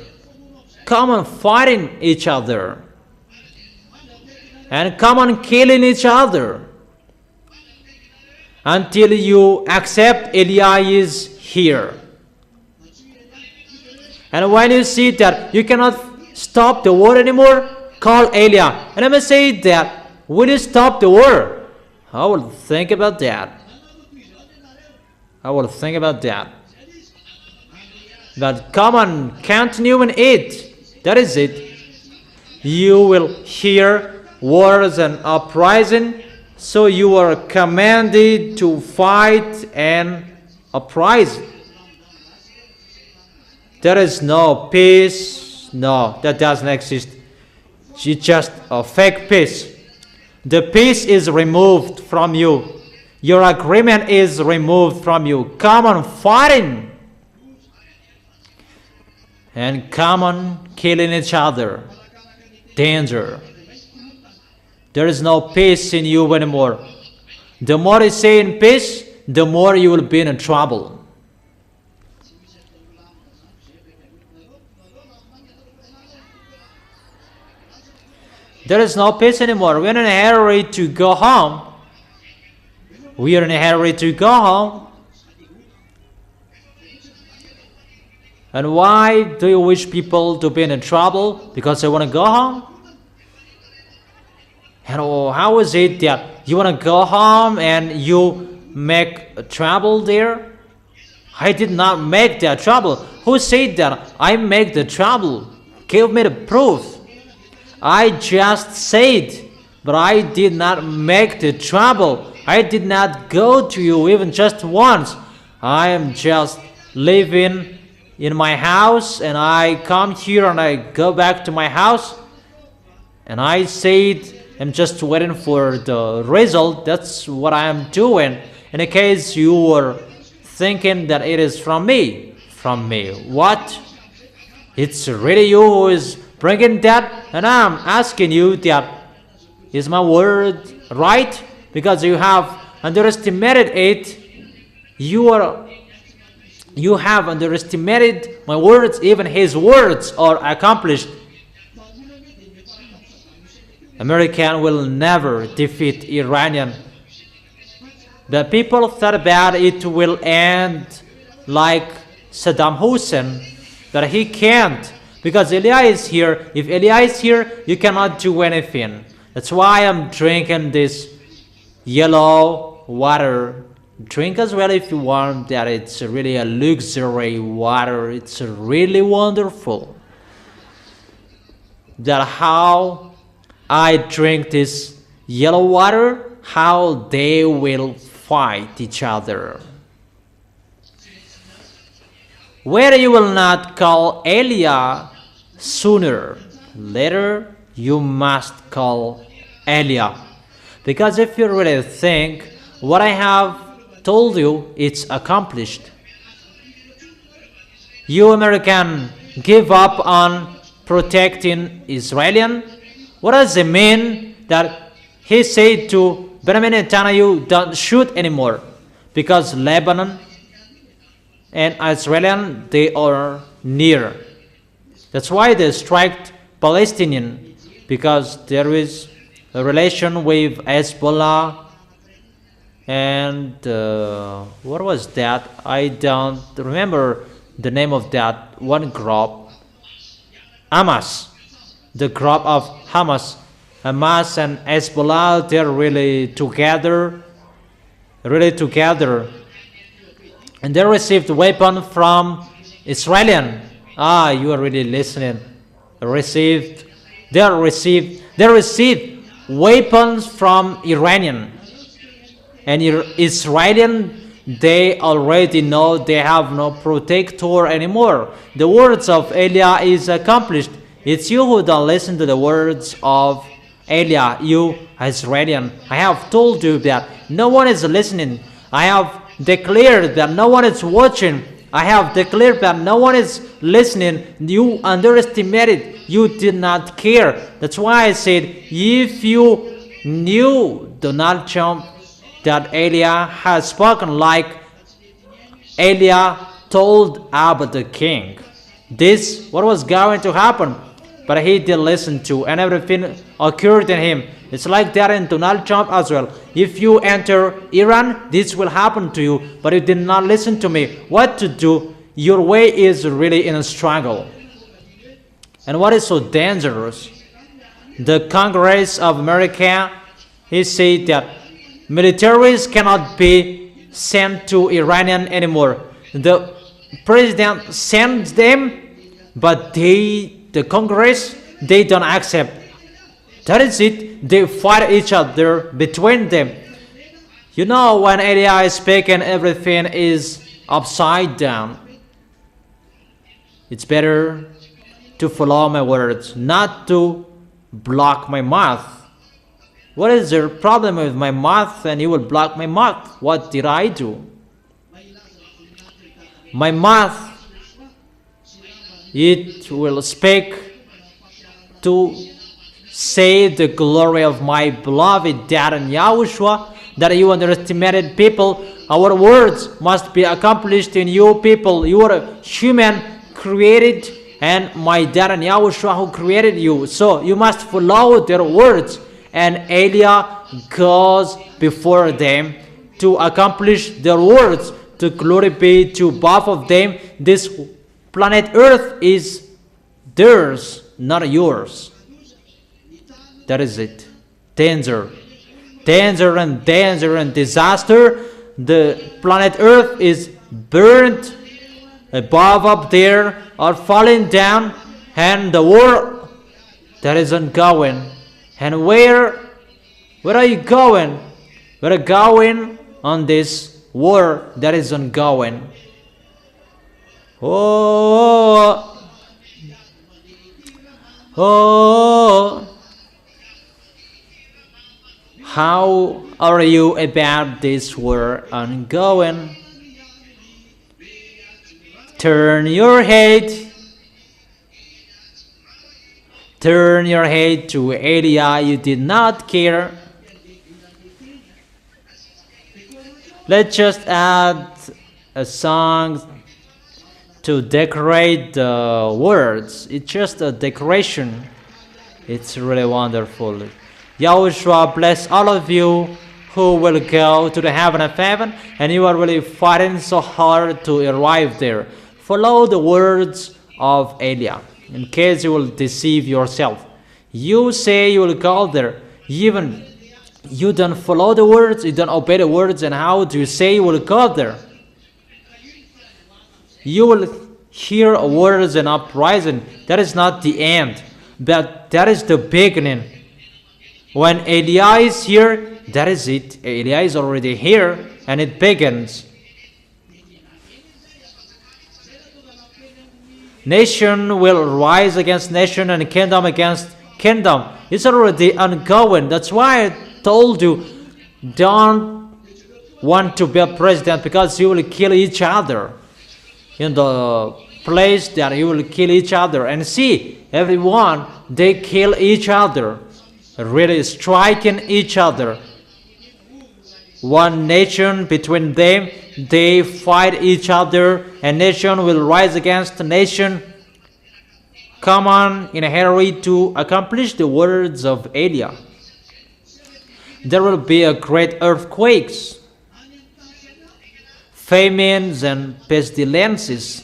Come on fighting each other. And come on killing each other. Until you accept Eliah is here. And when you see that you cannot stop the war anymore, call Eliah. And I may say that, will you stop the war? I will think about that. I will think about that. But come on, continue and eat. That is it. You will hear wars and uprising, so you are commanded to fight and uprising. There is no peace. No, that doesn't exist. It's just a fake peace. The peace is removed from you. Your agreement is removed from you. Come on fighting. And come on killing each other. Danger. There is no peace in you anymore. The more you say in peace, the more you will be in trouble. There is no peace anymore. We are in a hurry to go home. We are in a hurry to go home. And why do you wish people to be in trouble? Because they want to go home? And how is it that you want to go home and you make trouble there? I did not make that trouble. Who said that I make the trouble? Give me the proof. I just said, but I did not make the trouble. I did not go to you even just once. I am just living in my house and I come here and I go back to my house. And I said, I'm just waiting for the result. That's what I am doing. In case you were thinking that it is from me. From me. What? It's really you who is bringing that? And I'm asking you that, is my word right? Because you have underestimated it. You have underestimated my words. Even his words are accomplished. American will never defeat Iranian. The people thought about it will end like Saddam Hussein, but he can't because Eliah is here. If Eliah is here, you cannot do anything. That's why I'm drinking this yellow water. Drink as well if you want. That it's really a luxury water. It's really wonderful. That how I drink this yellow water, how they will fight each other. Where you will not call Eliah sooner, later you must call Eliah. Because if you really think what I have told you, it's accomplished. You American give up on protecting Israelian. What does it mean that he said to Benjamin Netanyahu, don't shoot anymore? Because Lebanon and Israel, they are near. That's why they strike Palestinian, because there is a relation with Hezbollah. And what was that? I don't remember the name of that one group. Hamas, the group of Hamas. Hamas and Hezbollah, they're really together. And they received weapon from Israelian. You are really listening. They received weapons from Iranian. And Israelian, they already know they have no protector anymore. The words of Eliah is accomplished. It's you who don't listen to the words of Eliah, you Israelian. I have told you that no one is listening. I have declared that no one is watching. I have declared that no one is listening. You underestimated. You did not care. That's why I said, if you knew Donald Trump, that Eliah has spoken like Eliah told Abba the king. This, what was going to happen? But he did listen to, and everything occurred in him. It's like that in Donald Trump as well. If you enter Iran, this will happen to you, but you did not listen to me. What to do? Your way is really in a struggle. And what is so dangerous? The Congress of America, he said that militaries cannot be sent to Iranian anymore. The president sends them, but the Congress, they don't accept. That is it. They fight each other between them. You know, when Eliah is speaking, everything is upside down. It's better to follow my words, not to block my mouth. What is the problem with my mouth and you will block my mouth? What did I do? My mouth, it will speak to say the glory of my beloved dad and YAHOSHUAH, that you underestimated people. Our words must be accomplished in you people. You are human created, and my dad and YAHOSHUAH who created you. So you must follow their words. And Eliah goes before them to accomplish their words, to glory be to both of them. This planet Earth is theirs, not yours. That is it. Danger and disaster. The planet Earth is burned. Above up there are falling down, and the war that is ongoing. And where are you going? We're going on this war that is ongoing. Oh, how are you about this war ongoing? Turn your head to Eliah. You did not care. Let's just add a song to decorate the words. It's just a decoration. It's really wonderful. YAHOSHUAH bless all of you who will go to the heaven of heaven, and you are really fighting so hard to arrive there. Follow the words of Eliah, in case you will deceive yourself. You say you will go there, even you don't follow the words, you don't obey the words, and how do you say you will go there? You will hear words and uprising. That is not the end, but that is the beginning. When Eliah is here, that is it. Eliah is already here, and it begins. Nation will rise against nation and kingdom against kingdom. It's already ongoing. That's why I told you, don't want to be a president, because you will kill each other in the place that you will kill each other. And see, everyone, they kill each other. really striking each other. One nation between them, they fight each other, and nation will rise against nation. Come on in a hurry to accomplish the words of Eliah. There will be a great earthquakes, famines and pestilences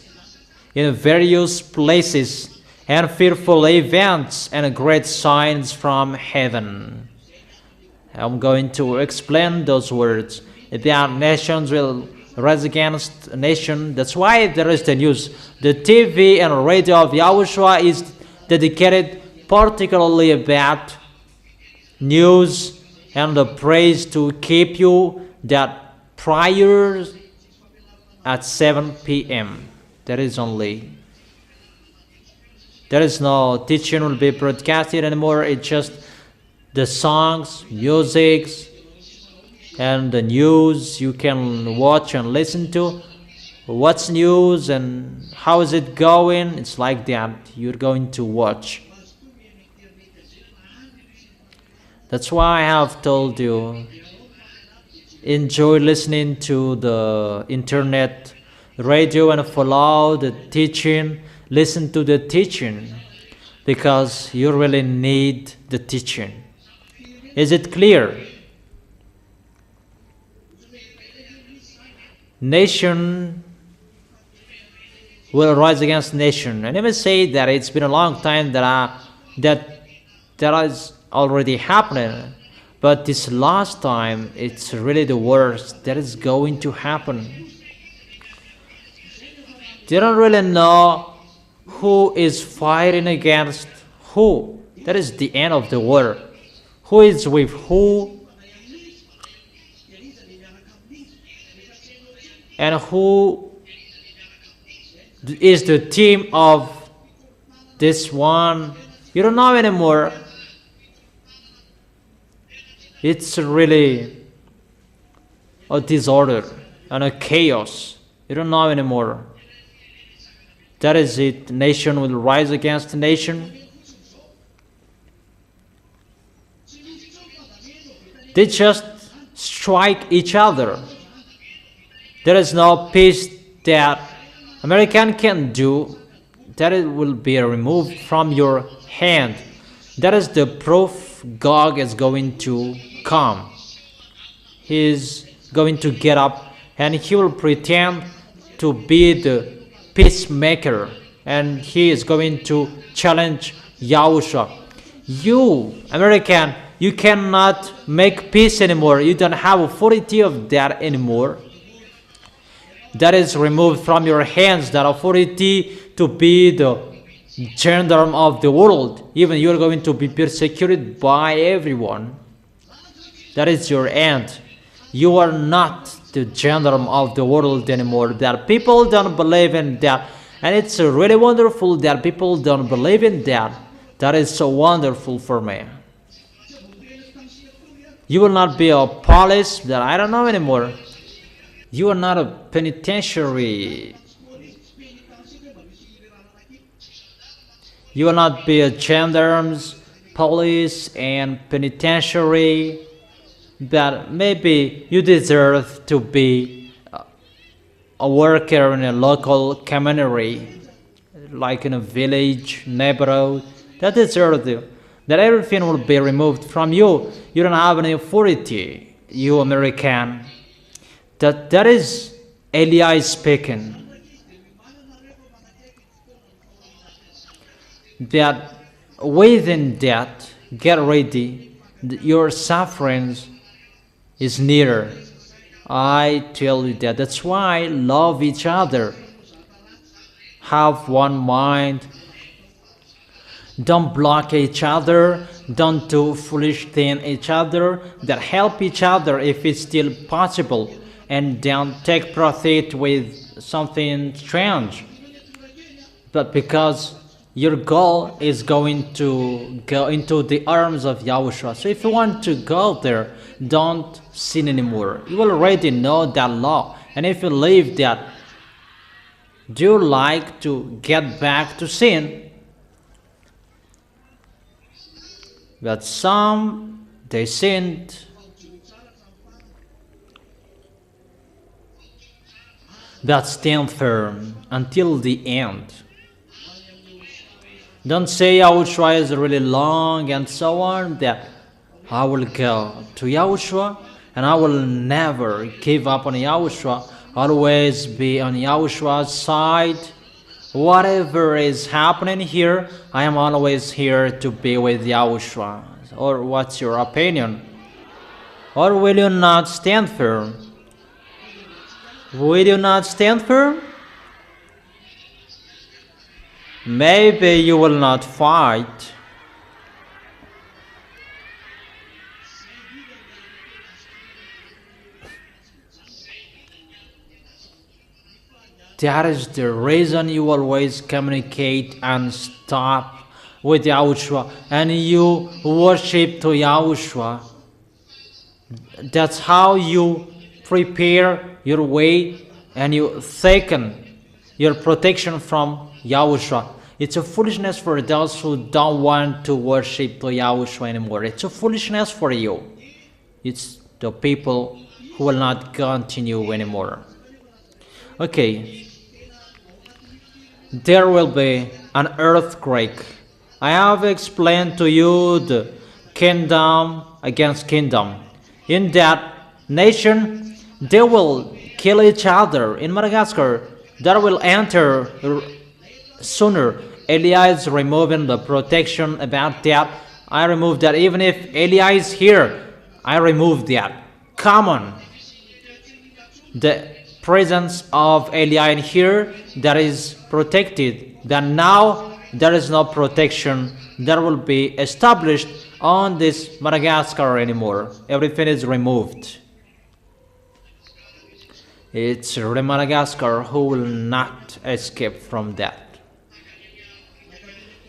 in various places, and fearful events and great signs from heaven. I'm going to explain those words. That nations will rise against nation. That's why there is the news. The TV and radio of YAHOSHUAH is dedicated particularly about news and the praise to keep you that prayers at 7 p.m. There is no teaching will be broadcasted anymore. It's just the songs, musics, and the news you can watch and listen to. What's news and how is it going? It's like that. You're going to watch. That's why I have told you, enjoy listening to the internet radio and follow the teaching. Listen to the teaching because you really need the teaching. Is it clear? Nation will rise against nation. And even say that it's been a long time that is already happening. But this last time, it's really the worst that is going to happen. They don't really know who is fighting against who. That is the end of the war. Who is with who? And who is the team of this one? You don't know anymore. It's really a disorder and a chaos. You don't know anymore. That is it. Nation will rise against nation. They just strike each other. There is no peace that American can do. That it will be removed from your hand. That is the proof Gog is going to come. He is going to get up and he will pretend to be the peacemaker, and he is going to challenge YAHOSHUAH. You, American, you cannot make peace anymore. You don't have authority of that anymore. That is removed from your hands, that authority to be the gendarme of the world. Even you are going to be persecuted by everyone. That is your end. You are not the gendarme of the world anymore. That people don't believe in that. And it's really wonderful that people don't believe in that. That is so wonderful for me. You will not be a police that I don't know anymore. You are not a penitentiary. You will not be a gendarmes, police, and penitentiary. But maybe you deserve to be a worker in a local community, like in a village, neighborhood. That deserves you. That everything will be removed from you. You don't have any authority, you American. That is Eliah speaking. That within that, get ready. Your sufferings is nearer. I tell you that. That's why love each other. Have one mind. Don't block each other. Don't do foolish things each other. That help each other if it's still possible. And don't take profit with something strange. But because your goal is going to go into the arms of YAHOSHUAH. So if you want to go there, don't sin anymore. You already know that law. And if you leave that, do you like to get back to sin? But some, they sinned. But stand firm until the end. Don't say YAHOSHUAH is really long and so on, that I will go to YAHOSHUAH and I will never give up on YAHOSHUAH, always be on YAHOSHUAH's side. Whatever is happening here, I am always here to be with YAHOSHUAH. Or what's your opinion? Or will you not stand firm? Will you not stand firm? Maybe you will not fight. That is the reason you always communicate and stop with YAHOSHUAH and you worship to YAHOSHUAH. That's how you prepare your way and you thicken your protection from YAHOSHUAH. It's a foolishness for those who don't want to worship to YAHOSHUAH anymore. It's a foolishness for you. It's the people who will not continue anymore. Okay. There will be an earthquake. I have explained to you the kingdom against kingdom. In that nation, they will kill each other. In Madagascar, that will enter sooner. Elia is removing the protection about that. I remove that. Even if Elia is here, I remove that. Come on. The presence of Elia in here, that is protected. Then now there is no protection that will be established on this Madagascar anymore. Everything is removed. It's Madagascar who will not escape from that.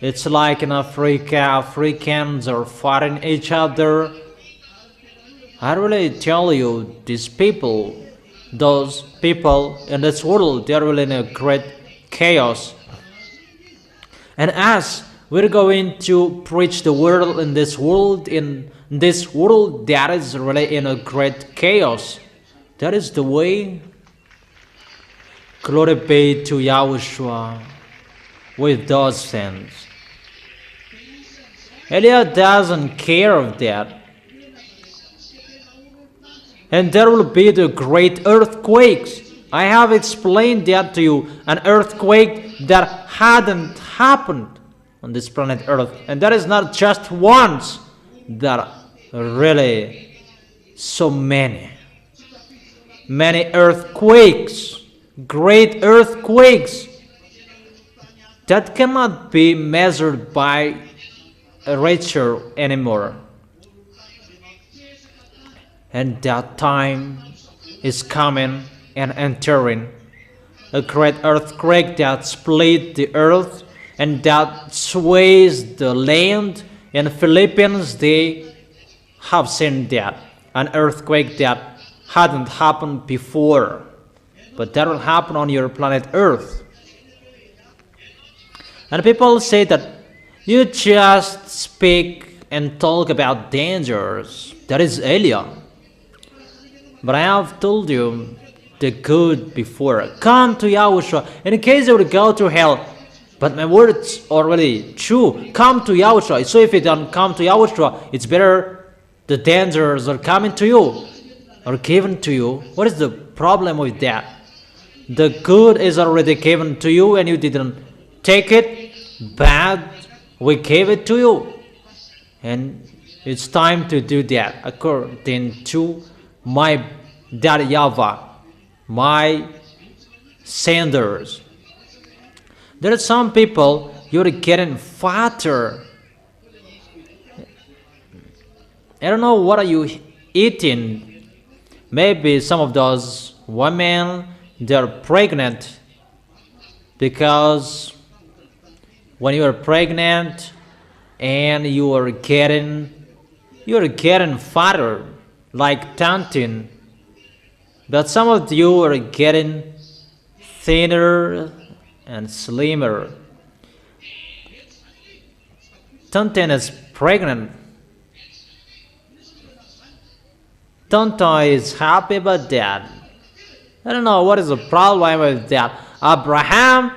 It's like in Africa, Africans are fighting each other. I really tell you, these people, those people in this world, they are really in a great chaos. And as we're going to preach the word in this world that is really in a great chaos. That is the way. Glory be to YAHOSHUAH with those things. Elia doesn't care of that. And there will be the great earthquakes. I have explained that to you. An earthquake that hadn't happened on this planet Earth. And that is not just once. There are really so many. Many earthquakes. Great earthquakes. That cannot be measured by a Richter anymore. And that time is coming and entering. A great earthquake that split the earth and that sways the land. In the Philippines, they have seen that. An earthquake that hadn't happened before. But that will happen on your planet Earth. And people say that you just speak and talk about dangers. That is Elia. But I have told you the good before. Come to YAHOSHUAH in case you will go to hell. But my words are really true. Come to YAHOSHUAH. So if you don't come to YAHOSHUAH, it's better the dangers are coming to you or given to you. What is the problem with that? The good is already given to you and you didn't take it. Bad, we gave it to you. And it's time to do that according to my Daddy YAHVAH, my senders. There are some people, you're getting fatter. I don't know what are you eating. Maybe some of those women, they're pregnant because when you are pregnant and you are getting fatter like Tantin, but some of you are getting thinner and slimmer. Tantin is pregnant Tonto is happy about that. I don't know what is the problem with that. Abraham,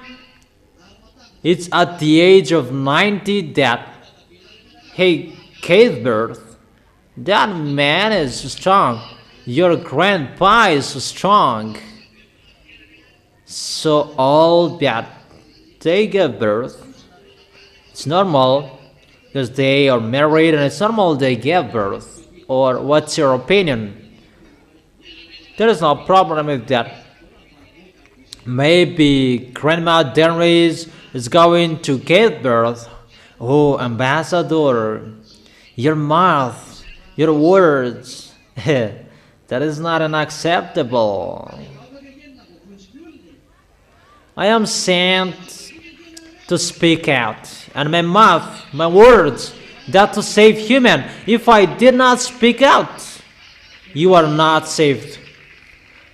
it's at the age of 90 that he gave birth. That man is strong. Your grandpa is strong. So all that they give birth, it's normal because they are married and it's normal they give birth. Or what's your opinion? There is no problem with that. Maybe Grandma Denris is going to give birth. Oh, Ambassador, your mouth, your words, that is not unacceptable. I am sent to speak out, and my mouth, my words, that to save human. If I did not speak out, you are not saved.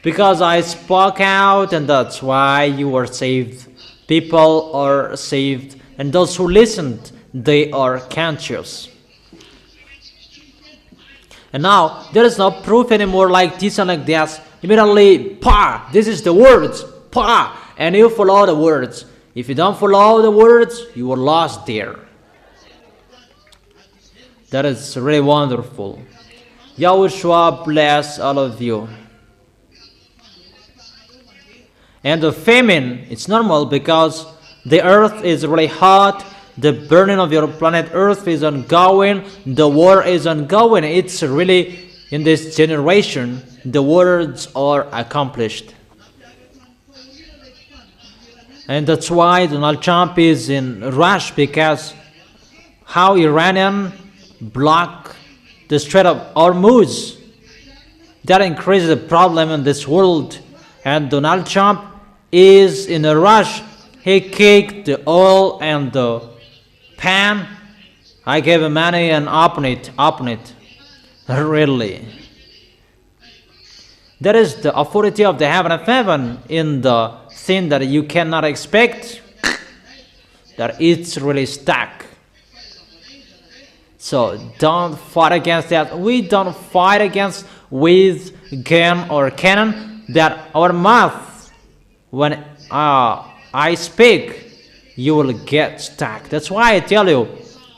Because I spoke out, and that's why you are saved. People are saved, and those who listened, they are conscious. And now, there is no proof anymore like this and like that. Immediately, pa, this is the words, pa, and you follow the words. If you don't follow the words, you are lost there. That is really wonderful. YAHOSHUAH bless all of you. And the famine, it's normal because the earth is really hot. The burning of your planet Earth is ongoing. The war is ongoing. It's really, in this generation, the words are accomplished. And that's why Donald Trump is in rush, because how Iranian block the Strait of Hormuz, that increases the problem in this world. And Donald Trump is in a rush. He kicked the oil and the pan. I gave him money and open it. Really. That is the authority of the heaven of heaven in the thing that you cannot expect, that it's really stuck. So don't fight against that. We don't fight against with gun or cannon. That our mouth, when I speak, you will get stuck. That's why I tell you,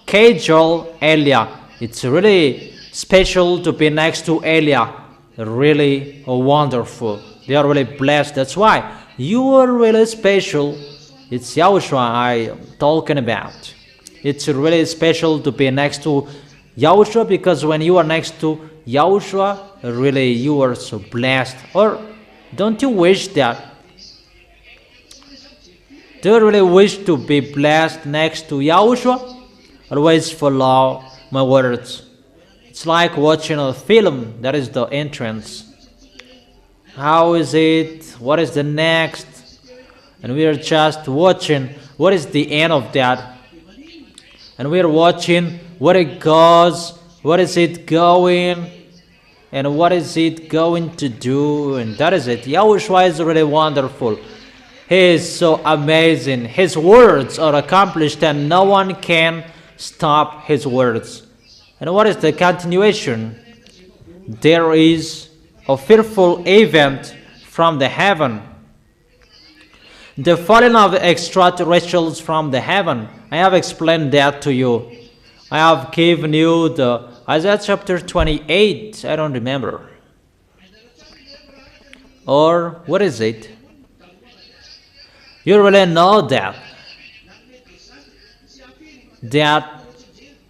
Kajol, Elia, it's really special to be next to Elia. Really wonderful. They are really blessed. That's why you are really special. It's YAHOSHUAH I am talking about. It's really special to be next to YAHOSHUAH, because when you are next to YAHOSHUAH, really you are so blessed. Or don't you wish that? Do you really wish to be blessed next to YAHOSHUAH? Always follow my words. It's like watching a film. That is the entrance. How is it? What is the next? And we are just watching what is the end of that. And we are watching where it goes, what is it going, and what is it going to do. And that is it. YAHOSHUAH is really wonderful. He is so amazing. His words are accomplished and no one can stop his words. And what is the continuation? There is a fearful event from the heaven. The falling of extraterrestrials from the heaven. I have explained that to you. I have given you the Isaiah chapter 28. I don't remember. Or what is it? You really know that the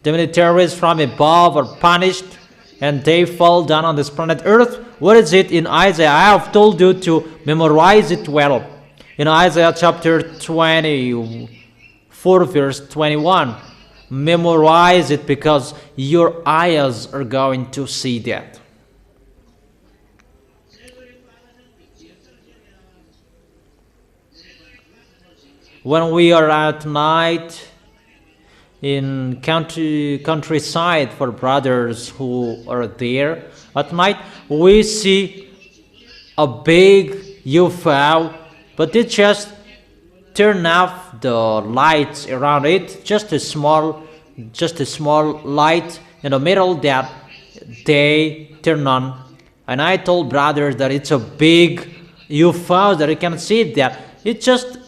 militaries from above are punished and they fall down on this planet Earth. What is it in Isaiah? I have told you to memorize it well. In Isaiah chapter 24 verse 21, memorize it because your eyes are going to see that. When we are at night in countryside, for brothers who are there at night, we see a big UFO, but they just turn off the lights around it, just a small light in the middle that they turn on, And I told brothers that it's a big UFO that you can see that. It's just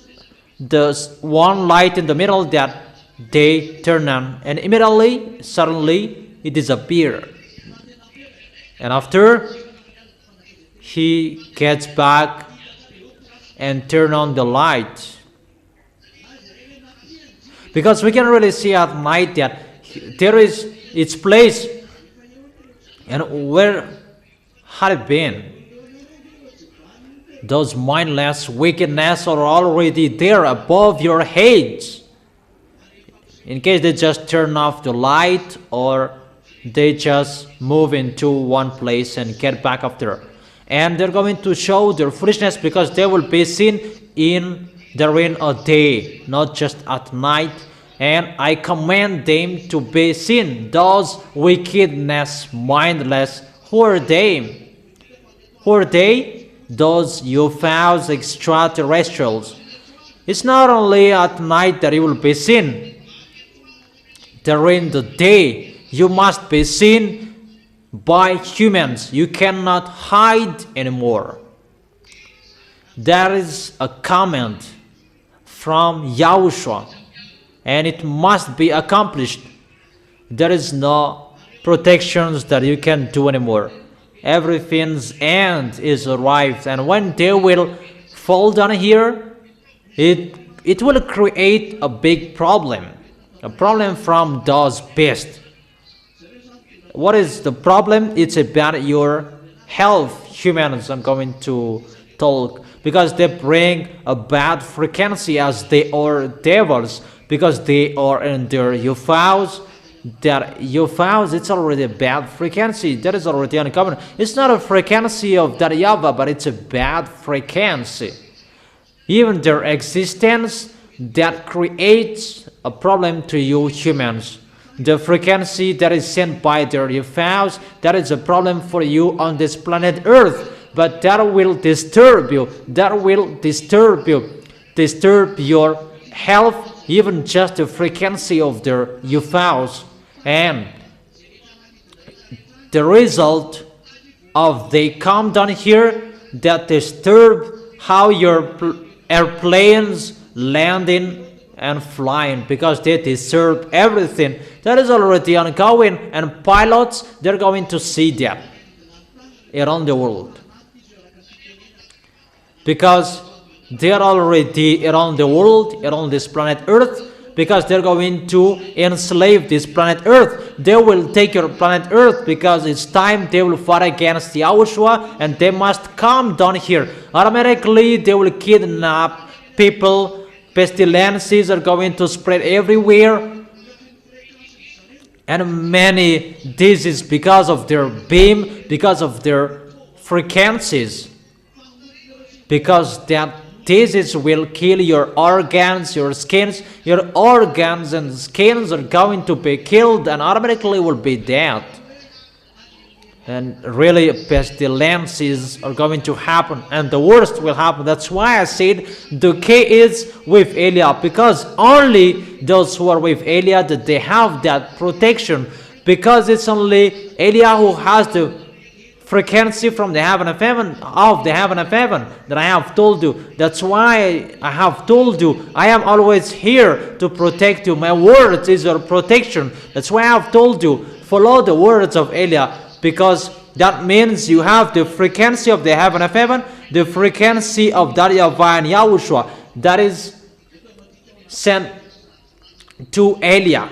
the one light in the middle that they turn on. And immediately, suddenly, it disappeared. And after, he gets back and turn on the light. Because we can really see at night that there is its place. And where had it been? Those mindless wickedness are already there above your heads. In case they just turn off the light or they just move into one place and get back after. And they're going to show their foolishness because they will be seen during a day, not just at night. And I command them to be seen. Those wickedness, mindless, who are they? Who are they? Those UFOs, extraterrestrials. It's not only at night that you will be seen. During the day, you must be seen by humans. You cannot hide anymore. There is a command from YAHOSHUAH, and it must be accomplished. There is no protections that you can do anymore. Everything's end is arrived, and when they will fall down here, it will create a big problem. A problem from those beasts. What is the problem? It's about your health. Humans, I'm going to talk, because they bring a bad frequency as they are devils, because they are in their UFOs. That UFOs, it's already a bad frequency. That is already uncommon. It's not a frequency of that YAHVAH, but it's a bad frequency. Even their existence, that creates a problem to you humans. The frequency that is sent by their UFOs, that is a problem for you on this planet Earth. But that will disturb you. That will disturb you. Disturb your health, even just the frequency of their UFOs. And the result of they come down here that disturb how your airplanes landing and flying, because they disturb everything. That is already ongoing, and pilots, they're going to see that around the world, because they're already around the world, around this planet Earth, because they're going to enslave this planet Earth. They will take your planet Earth because it's time they will fight against YAHOSHUAH, and they must come down here. Automatically, they will kidnap people. Pestilences are going to spread everywhere. And many diseases because of their beam, because of their frequencies. Because that disease will kill your organs, your skins. Your organs and skins are going to be killed and automatically will be dead. And really, pestilences are going to happen, and the worst will happen. That's why I said the key is with Eliah, because only those who are with Eliah, that they have that protection, because it's only Eliah who has the frequency from the heaven of heaven, that I have told you. That's why I have told you, I am always here to protect you. My words is your protection. That's why I have told you, follow the words of Eliah, because that means you have the frequency of the heaven of heaven, the frequency of that YAHVAH and YAHOSHUAH that is sent to Eliah.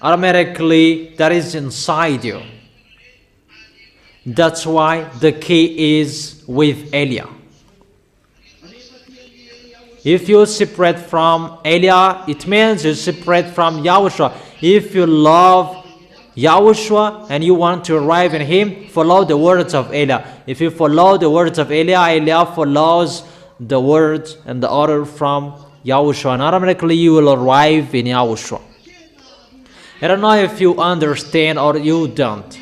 Automatically, that is inside you. That's why the key is with Eliah. If you separate from Eliah, it means you separate from YAHOSHUAH. If you love YAHOSHUAH and you want to arrive in him, follow the words of Eliah. If you follow the words of Eliah, Eliah follows the words and the order from YAHOSHUAH, and automatically you will arrive in YAHOSHUAH. I don't know if you understand or you don't.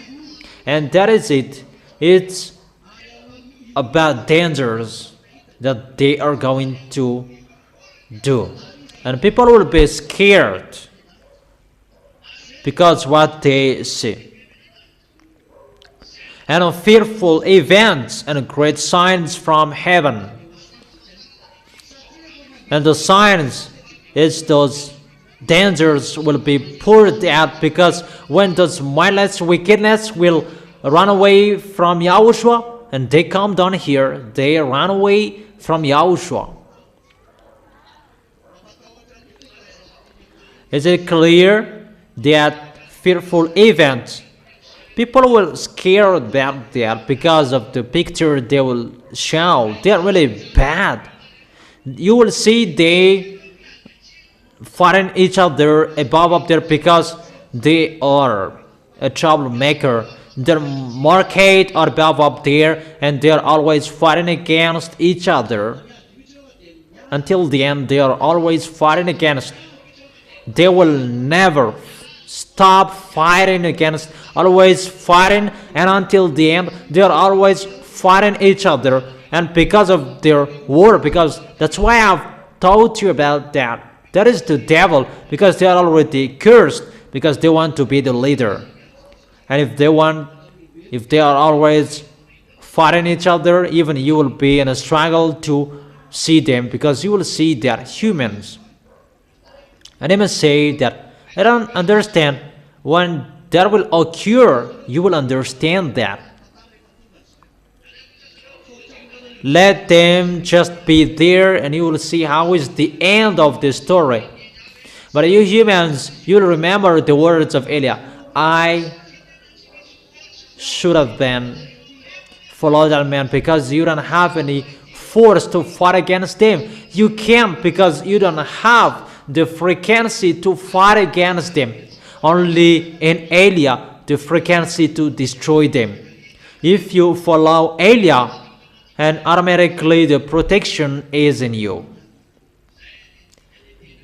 And that is it. It's about dangers that they are going to do. And people will be scared because what they see. and fearful events and great signs from heaven. And the signs is those dangers will be poured out, because when those mindless wickedness will run away from YAHOSHUAH, and they come down here, they run away from YAHOSHUAH. Is it clear that fearful events, people will scare about that because of the picture they will show? They're really bad. You will see they fighting each other above up there because they are a troublemaker. Their market are above up there, and they are always fighting against each other. Until the end, they are always fighting against. They will never stop fighting against, always fighting, and until the end, they are always fighting each other. And because of their war, because that's why I've taught you about that. That is the devil, because they are already cursed, because they want to be the leader. And if they are always fighting each other, even you will be in a struggle to see them, because you will see they are humans. And I must say that I don't understand. When that will occur, you will understand that. Let them just be there, and you will see how is the end of the story. But you humans, you will remember the words of Eliah. I should have been followed that man, because you don't have any force to fight against them. You can't, because you don't have the frequency to fight against them. Only in Eliah the frequency to destroy them. If you follow Eliah, and automatically the protection is in you.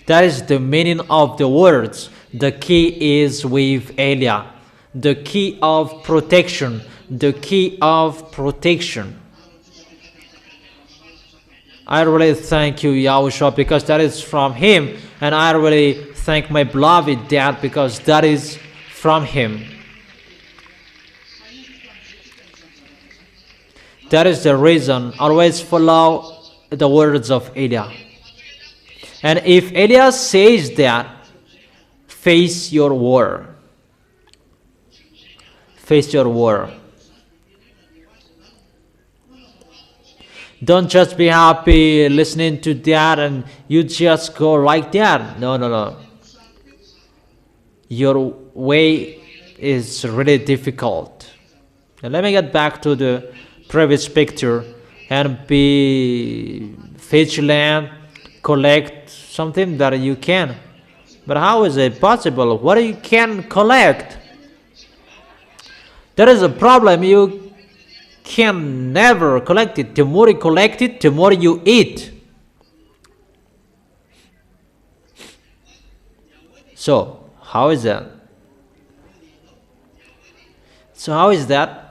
That is the meaning of the words. The key is with Eliah. The key of protection. The key of protection. I really thank you, YAHOSHUAH, because that is from him. And I really thank my beloved dad, because that is from him. That is the reason. Always follow the words of Eliah. And if Eliah says that, face your war. Face your war. Don't just be happy listening to that and you just go like that. No, no, no. Your way is really difficult. Now let me get back to the previous picture and be vigilant, collect something that you can. But how is it possible? What you can collect? There is a problem. You can never collect it. The more you collect it, the more you eat. So, how is that? So, how is that?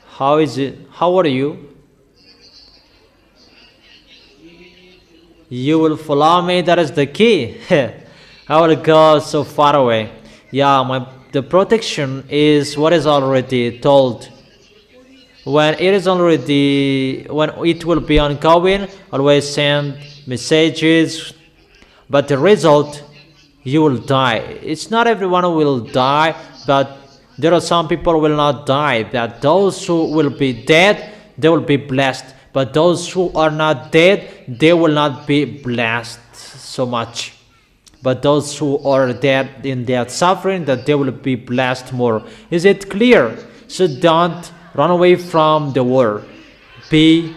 How is it? How are you? You will follow me. That is the key. I will go so far away. Yeah, the protection is what is already told. When it will be ongoing, always send messages. But the result, you will die. It's not everyone who will die, but there are some people who will not die. But those who will be dead, they will be blessed. But those who are not dead, they will not be blessed so much. But those who are dead in their suffering, that they will be blessed more. Is it clear? So don't run away from the war. Be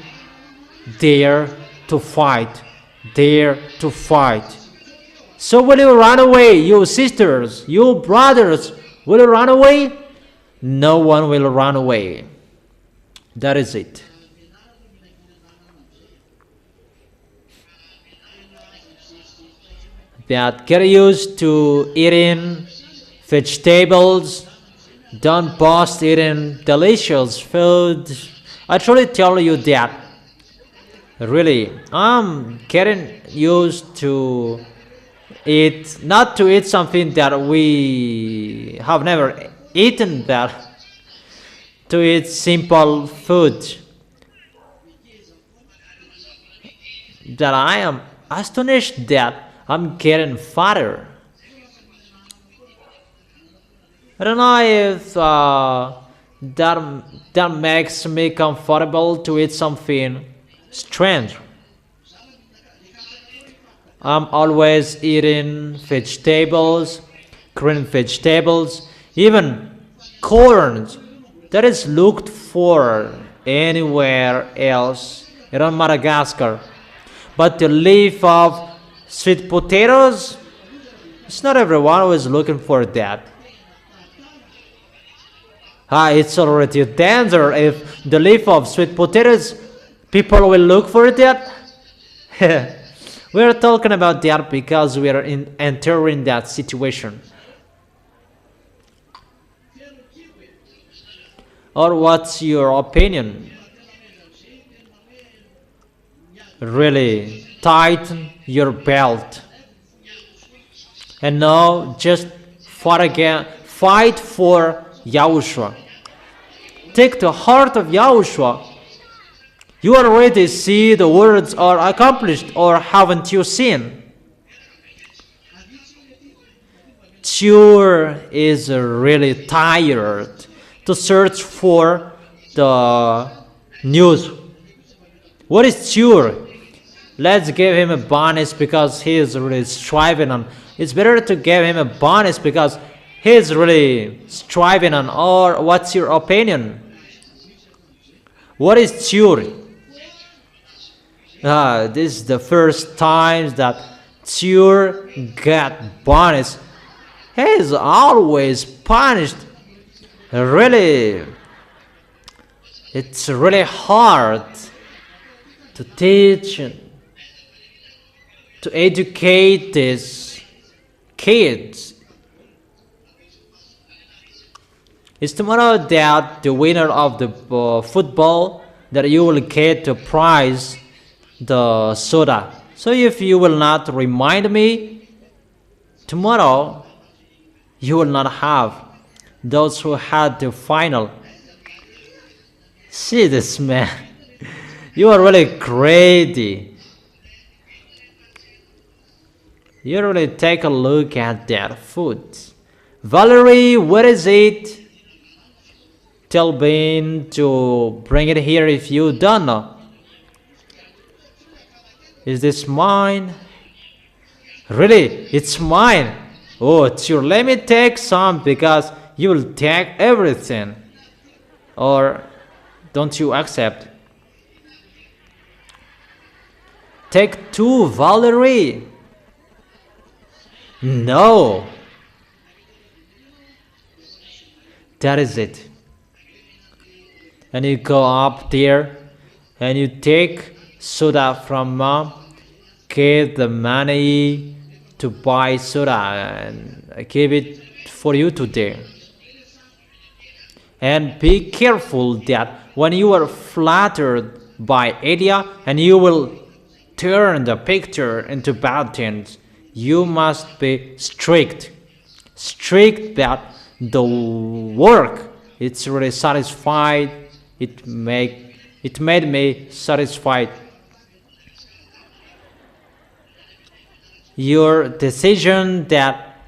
there to fight. There to fight. So will you run away, you sisters, you brothers? Will you run away? No one will run away. That is it. But get used to eating vegetables. Don't boast eating delicious food. I truly tell you that. Really, I'm getting used to not to eat something that we have never eaten, but to eat simple food, that I am astonished that I'm getting fatter. I don't know if that makes me comfortable to eat something strange. I'm always eating vegetables, green vegetables, even corn that is looked for anywhere else around Madagascar. But the leaf of sweet potatoes, it's not everyone who is looking for that. It's already a danger if the leaf of sweet potatoes, people will look for that. We are talking about that because we are entering that situation. Or what's your opinion? Really tighten your belt. And now just fight for Yahushua. Take the heart of Yahushua. You already see the words are accomplished, or haven't you seen? Ture is really tired to search for the news. What is Ture? Let's give him a bonus because he is really striving on. It's better to give him a bonus because he is really striving on. Or what's your opinion? What is Ture? This is the first time that Ture got bonus. He is always punished. Really, it's really hard to teach and to educate these kids. It's tomorrow that the winner of the football that you will get the prize, the soda. So if you will not remind me, tomorrow you will not have those who had the final. See this man. You are really crazy. You really take a look at that food. Valerie, what is it? Tell Ben to bring it here if you don't know. Is this mine? Really? It's mine. Oh, it's your. Let me take some because you will take everything. Or don't you accept? Take two, Valerie. No. That is it. And you go up there and you take soda from mom, get the money to buy soda and I give it for you today. And be careful that when you are flattered by Elia and you will turn the picture into bad things, you must be strict. Strict that the work, it's really satisfied. It made me satisfied. Your decision that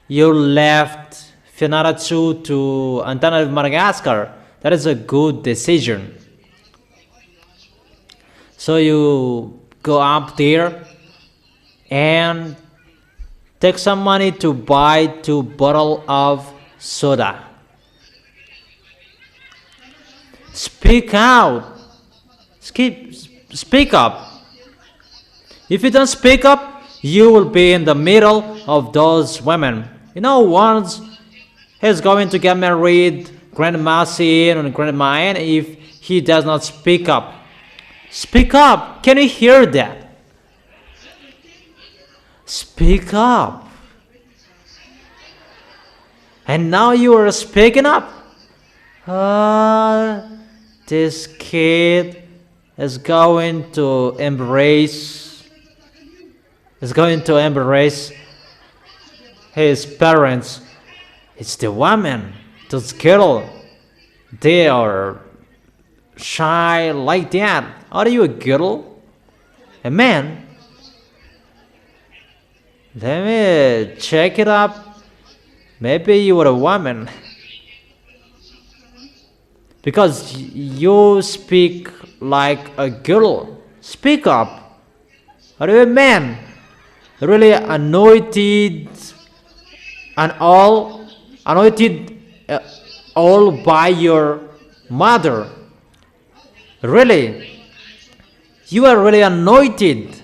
you left Fianarantsoa to Antananarivo, Madagascar, that is a good decision. So you go up there and take some money to buy 2 bottles of soda. Speak out. Speak up. If you don't speak up, you will be in the middle of those women. You know, once he's going to get married, Grandma Sin and Grandma Ann, if he does not speak up. Speak up. Can you hear that? Speak up. And now you are speaking up. This kid is going to embrace his parents. It's the woman, this girl. they are shy like that. Are you a girl? A man? Let me check it up. Maybe you are a woman. Because you speak like a girl. Speak up. Are you a man? Really anointed and all anointed all by your mother. Really, you are really anointed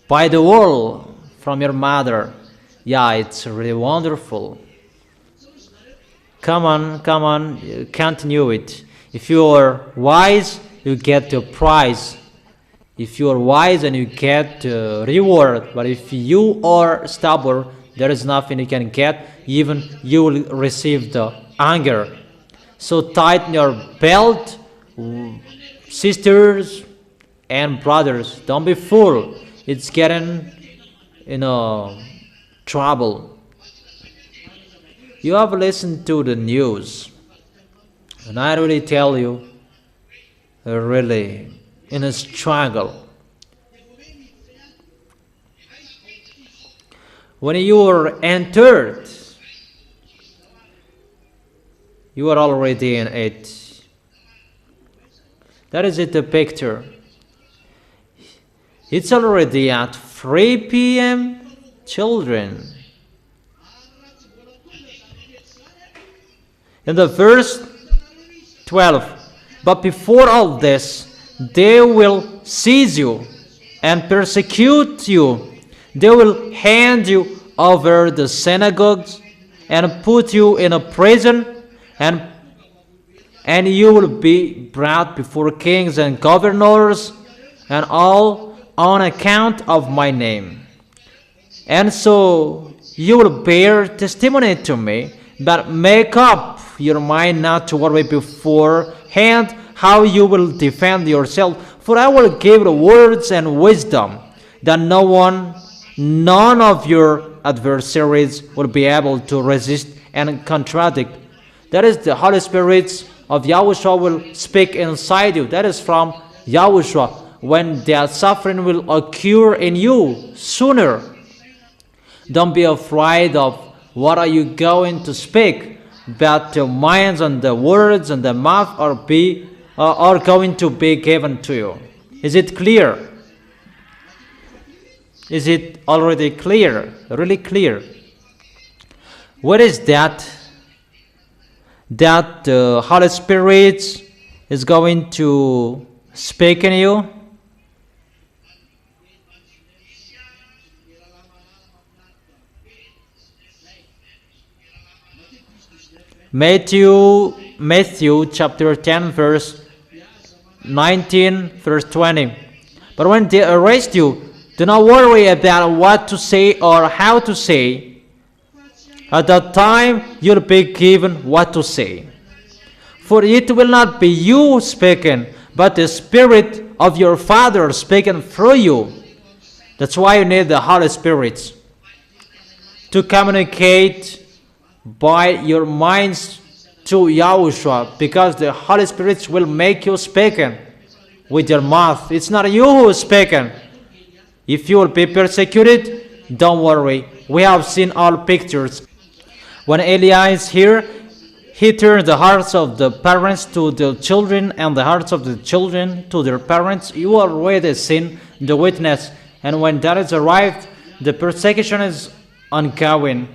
by the world from your mother. Yeah, it's really wonderful. Come on, continue it. If you are wise, you get the prize. If you are wise and you get reward, but if you are stubborn, there is nothing you can get. Even you will receive the anger. So tighten your belt, sisters and brothers. Don't be fool. It's getting, trouble. You have listened to the news, and I really tell you, really in a struggle. When you are entered, you are already in it. That is it, the picture. It's already at 3 p.m. Children. In the verse 12, but before all this, they will seize you and persecute you. They will hand you over the synagogues and put you in a prison, and you will be brought before kings and governors, and all on account of my name. And so you will bear testimony to me, but make up your mind not to worry beforehand how you will defend yourself. For I will give the words and wisdom that none of your adversaries will be able to resist and contradict. That is the Holy Spirit of Yahushua will speak inside you. That is from Yahushua. When that suffering will occur in you sooner. Don't be afraid of what are you going to speak, but the minds and the words and the mouth are going to be given to you. Is it clear? Is it already clear? Really clear? What is that? That the Holy Spirit is going to speak in you? Matthew chapter 10 verse 19 verse 20. But when they arrest you, do not worry about what to say or how to say. At that time you'll be given what to say. For it will not be you speaking, but the Spirit of your Father speaking through you. That's why you need the Holy Spirit to communicate by your minds to Yahushua, because the Holy Spirit will make you speaking with your mouth. It's not you who is speaking. If you will be persecuted, don't worry. We have seen all pictures. When Eli is here, he turned the hearts of the parents to the children and the hearts of the children to their parents. You already seen the witness. And when that is arrived, the persecution is ongoing.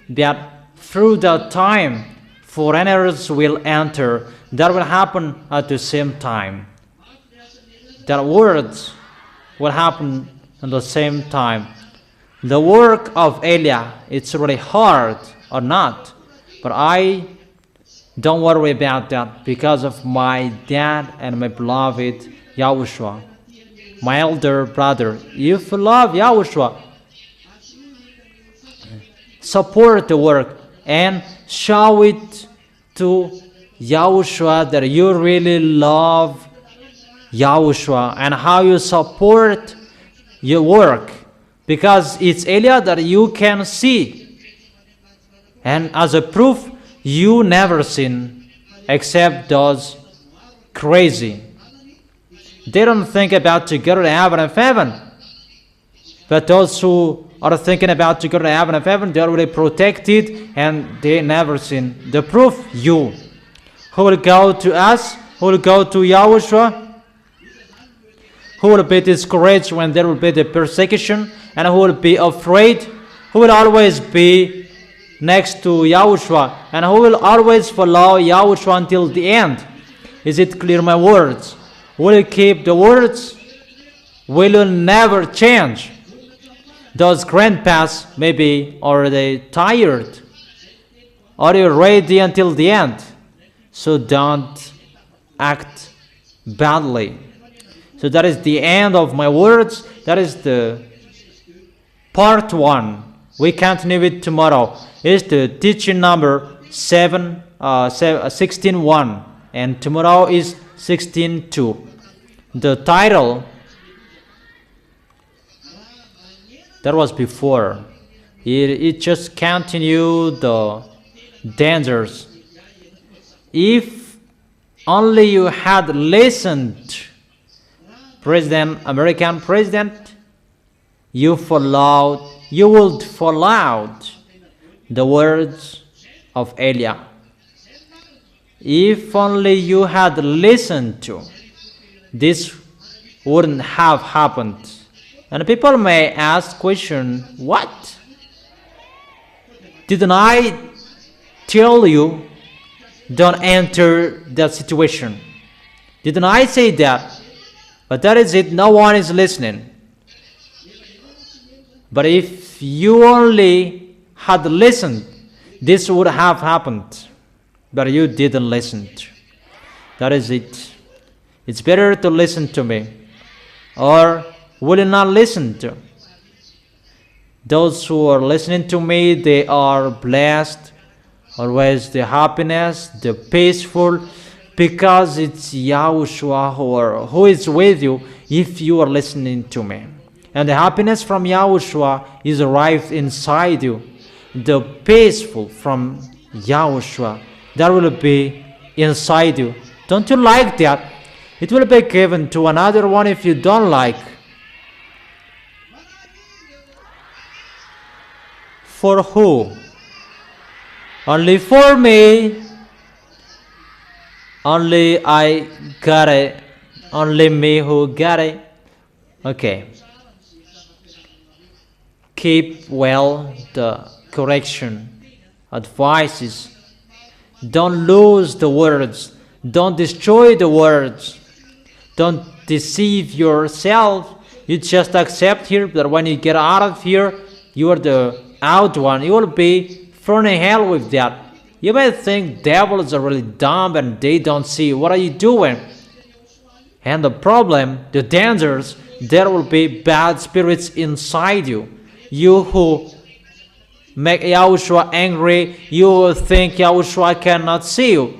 That through that time, foreigners will enter. That will happen at the same time. That words will happen at the same time. The work of Elia, it's really hard or not, but I don't worry about that because of my dad and my beloved Yahushua, my elder brother. If you love Yahushua, support the work and show it to Yahushua that you really love Yahushua and how you support your work, because it's Elia that you can see, and as a proof, you never seen except those crazy. They don't think about to go to the heaven of heaven. But those who are thinking about to go to the heaven of heaven, they're already protected and they never sin. The proof, you. Who will go to us? Who will go to YAHOSHUAH? Who will be discouraged when there will be the persecution? And who will be afraid? Who will always be next to YAHOSHUAH? And who will always follow YAHOSHUAH until the end? Is it clear, my words? Will you keep the words? Will you never change? Those grandpas maybe already tired. Are you ready until the end? So don't act badly. So that is the end of my words. That is the part 1. We continue it tomorrow. It's the teaching number 16.1 and tomorrow is 16.2. The title that was before. It just continue the dangers. If only you had listened, American president, you would follow the words of Elijah. If only you had listened to, this wouldn't have happened. And people may ask question, what? Didn't I tell you don't enter that situation? Didn't I say that? But that is it, no one is listening. But if you only had listened, this would have happened. But you didn't listen. That is it. It's better to listen to me. Or will you not listen to? Those who are listening to me, they are blessed. Always the happiness, the peaceful, because it's YAHOSHUAH who is with you if you are listening to me. And the happiness from YAHOSHUAH is arrived inside you. The peaceful from YAHOSHUAH, that will be inside you. Don't you like that? It will be given to another one if you don't like. For who? Only for me. Only I got it. Only me who got it. Okay. Keep well the correction, advices. Don't lose the words. Don't destroy the words. Don't deceive yourself. You just accept here that when you get out of here, you are the out one. You will be thrown in hell with that. You may think devils are really dumb and they don't see. What are you doing? And the problem, the dangers, there will be bad spirits inside you. You who make YAHOSHUAH angry, you think YAHOSHUAH cannot see you.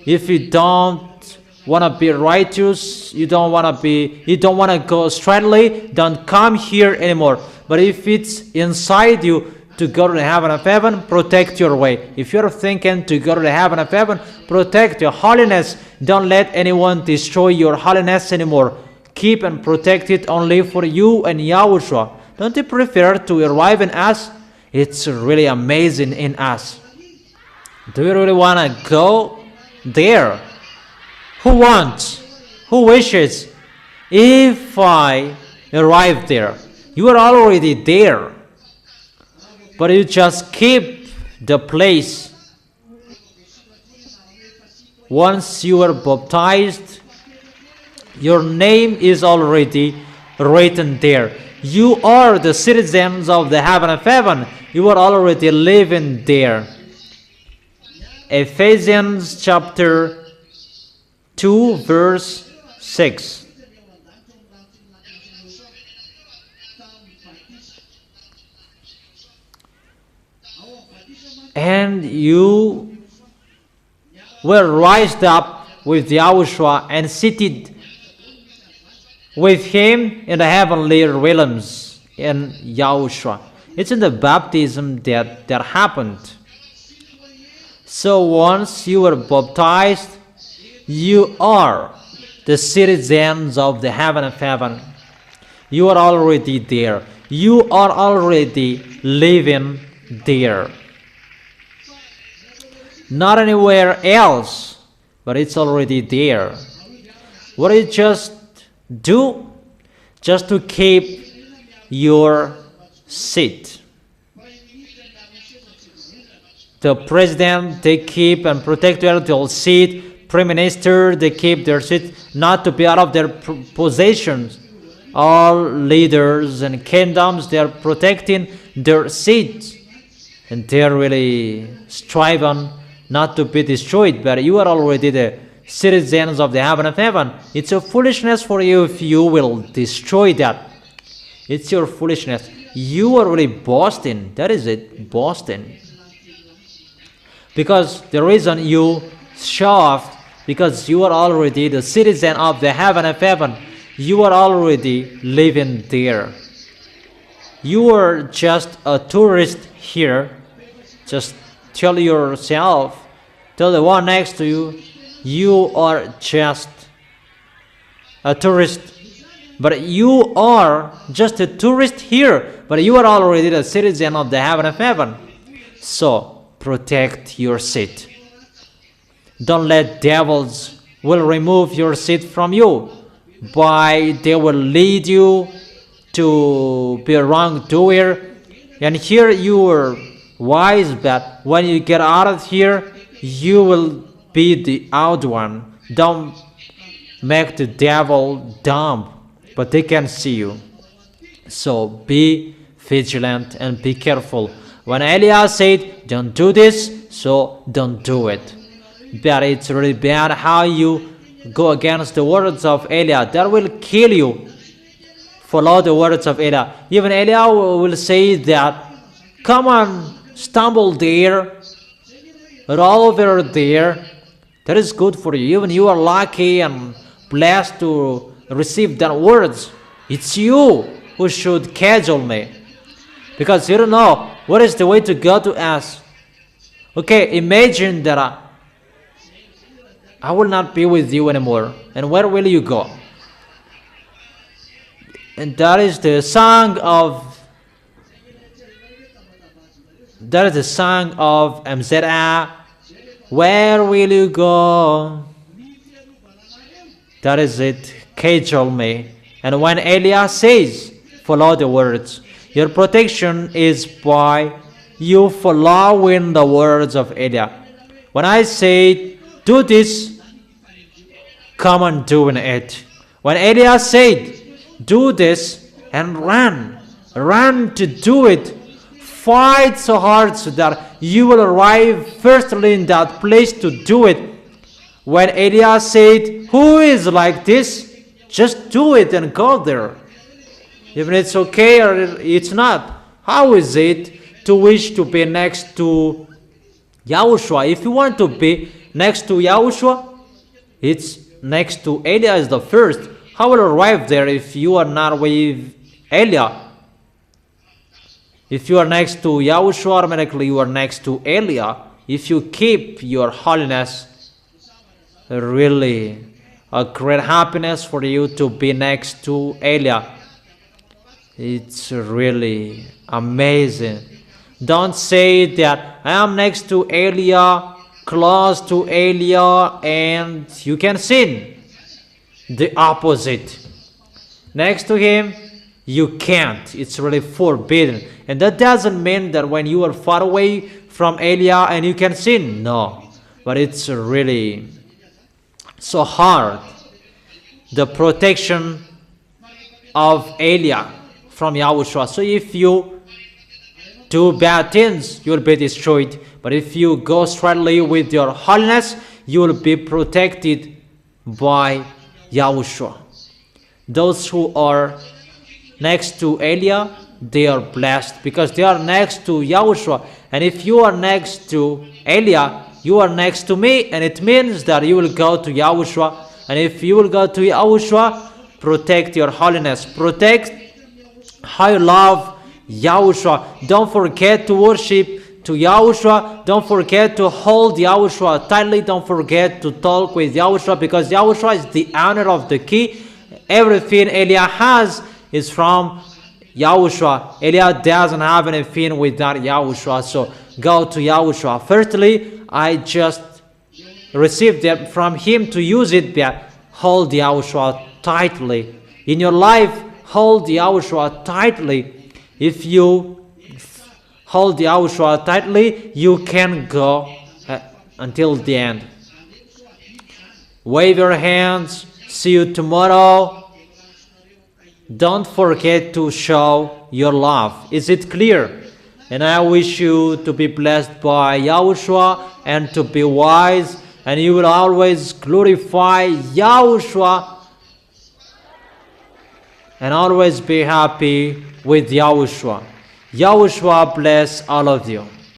If you don't want to be righteous, you don't want to go straightly, don't come here anymore. But if it's inside you to go to the heaven of heaven, protect your way. If you're thinking to go to the heaven of heaven, protect your holiness. Don't let anyone destroy your holiness anymore. Keep and protect it only for you and YAHOSHUAH. Don't you prefer to arrive in us? It's really amazing in us. Do you really want to go there? Who wants? Who wishes? If I arrive there, you are already there. But you just keep the place. Once you are baptized, your name is already written there. You are the citizens of the heaven of heaven. You are already living there. Ephesians chapter 2 verse 6. And you were raised up with YAHOSHUAH and seated with him in the heavenly realms in YAHOSHUAH. It's in the baptism that happened. So once you were baptized, you are the citizens of the heaven of heaven. You are already there. You are already living there. Not anywhere else, but it's already there. What do you just do? Just to keep your seat. The president, they keep and protect their seat. Prime minister, they keep their seat, not to be out of their possessions. All leaders and kingdoms, they are protecting their seats. And they are really striving not to be destroyed. But you are already the citizens of the heaven of heaven. It's a foolishness for you if you will destroy that. It's your foolishness. You are really boasting. That is it, boasting. Because the reason you show off, because you are already the citizen of the heaven of heaven. You are already living there. You are just a tourist here. Just tell yourself, tell the one next to you, you are just a tourist. But you are just a tourist here. But you are already the citizen of the heaven of heaven. So, protect your seat. Don't let devils will remove your seat from you. They will lead you to be a wrongdoer. And here you are wise, but when you get out of here, you will be the out one. Don't make the devil dumb, but they can see you. So be vigilant and be careful. When Elias said, don't do this, so don't do it. But it's really bad how you go against the words of Eliah. That will kill you. Follow the words of Eliah. Even Eliah will say that, come on, stumble there, roll over there. That is good for you. Even you are lucky and blessed to receive that words. It's you who should cajole me. Because you don't know what is the way to go to us. Okay, imagine that I will not be with you anymore. And where will you go? And that is the song of MZA. Where will you go? That is it. Cajole me. And when Elias says, follow the words. Your protection is by you following the words of Eliah. When I say, do this, come on doing it. When Elias said, do this and run to do it. Fight so hard so that you will arrive firstly in that place to do it. When Elias said, who is like this? Just do it and go there. Even it's okay or it's not. How is it to wish to be next to YAHOSHUAH? If you want to be next to YAHOSHUAH, it's next to Eliah is the first. How will you arrive there if you are not with Eliah? If you are next to YAHOSHUAH, automatically you are next to Eliah. If you keep your holiness, really a great happiness for you to be next to Eliah. It's really amazing. Don't say that I am next to Eliah, close to Eliah, and you can sin. The opposite. Next to him, you can't. It's really forbidden. And that doesn't mean that when you are far away from Eliah and you can sin. No. But it's really so hard. The protection of Eliah from YAHOSHUAH. So if you do bad things, you will be destroyed. But if you go straightly with your holiness, you will be protected by YAHOSHUAH. Those who are next to Eliah, they are blessed because they are next to YAHOSHUAH. And if you are next to Eliah, you are next to me, and it means that you will go to YAHOSHUAH. And if you will go to YAHOSHUAH, protect your holiness. Protect how you love YAHOSHUAH. Don't forget to worship to YAHOSHUAH. Don't forget to hold YAHOSHUAH tightly. Don't forget to talk with YAHOSHUAH, because YAHOSHUAH is the owner of the key. Everything Eliah has is from YAHOSHUAH. Eliah doesn't have anything without YAHOSHUAH. So go to YAHOSHUAH. Firstly, I just received them from him to use it, but hold YAHOSHUAH tightly. In your life, hold YAHOSHUAH tightly. If you hold YAHOSHUAH tightly, you can go until the end. Wave your hands. See you tomorrow. Don't forget to show your love. Is it clear? And I wish you to be blessed by YAHOSHUAH and to be wise, and you will always glorify YAHOSHUAH and always be happy with YAHOSHUAH. YAHOSHUAH bless all of you.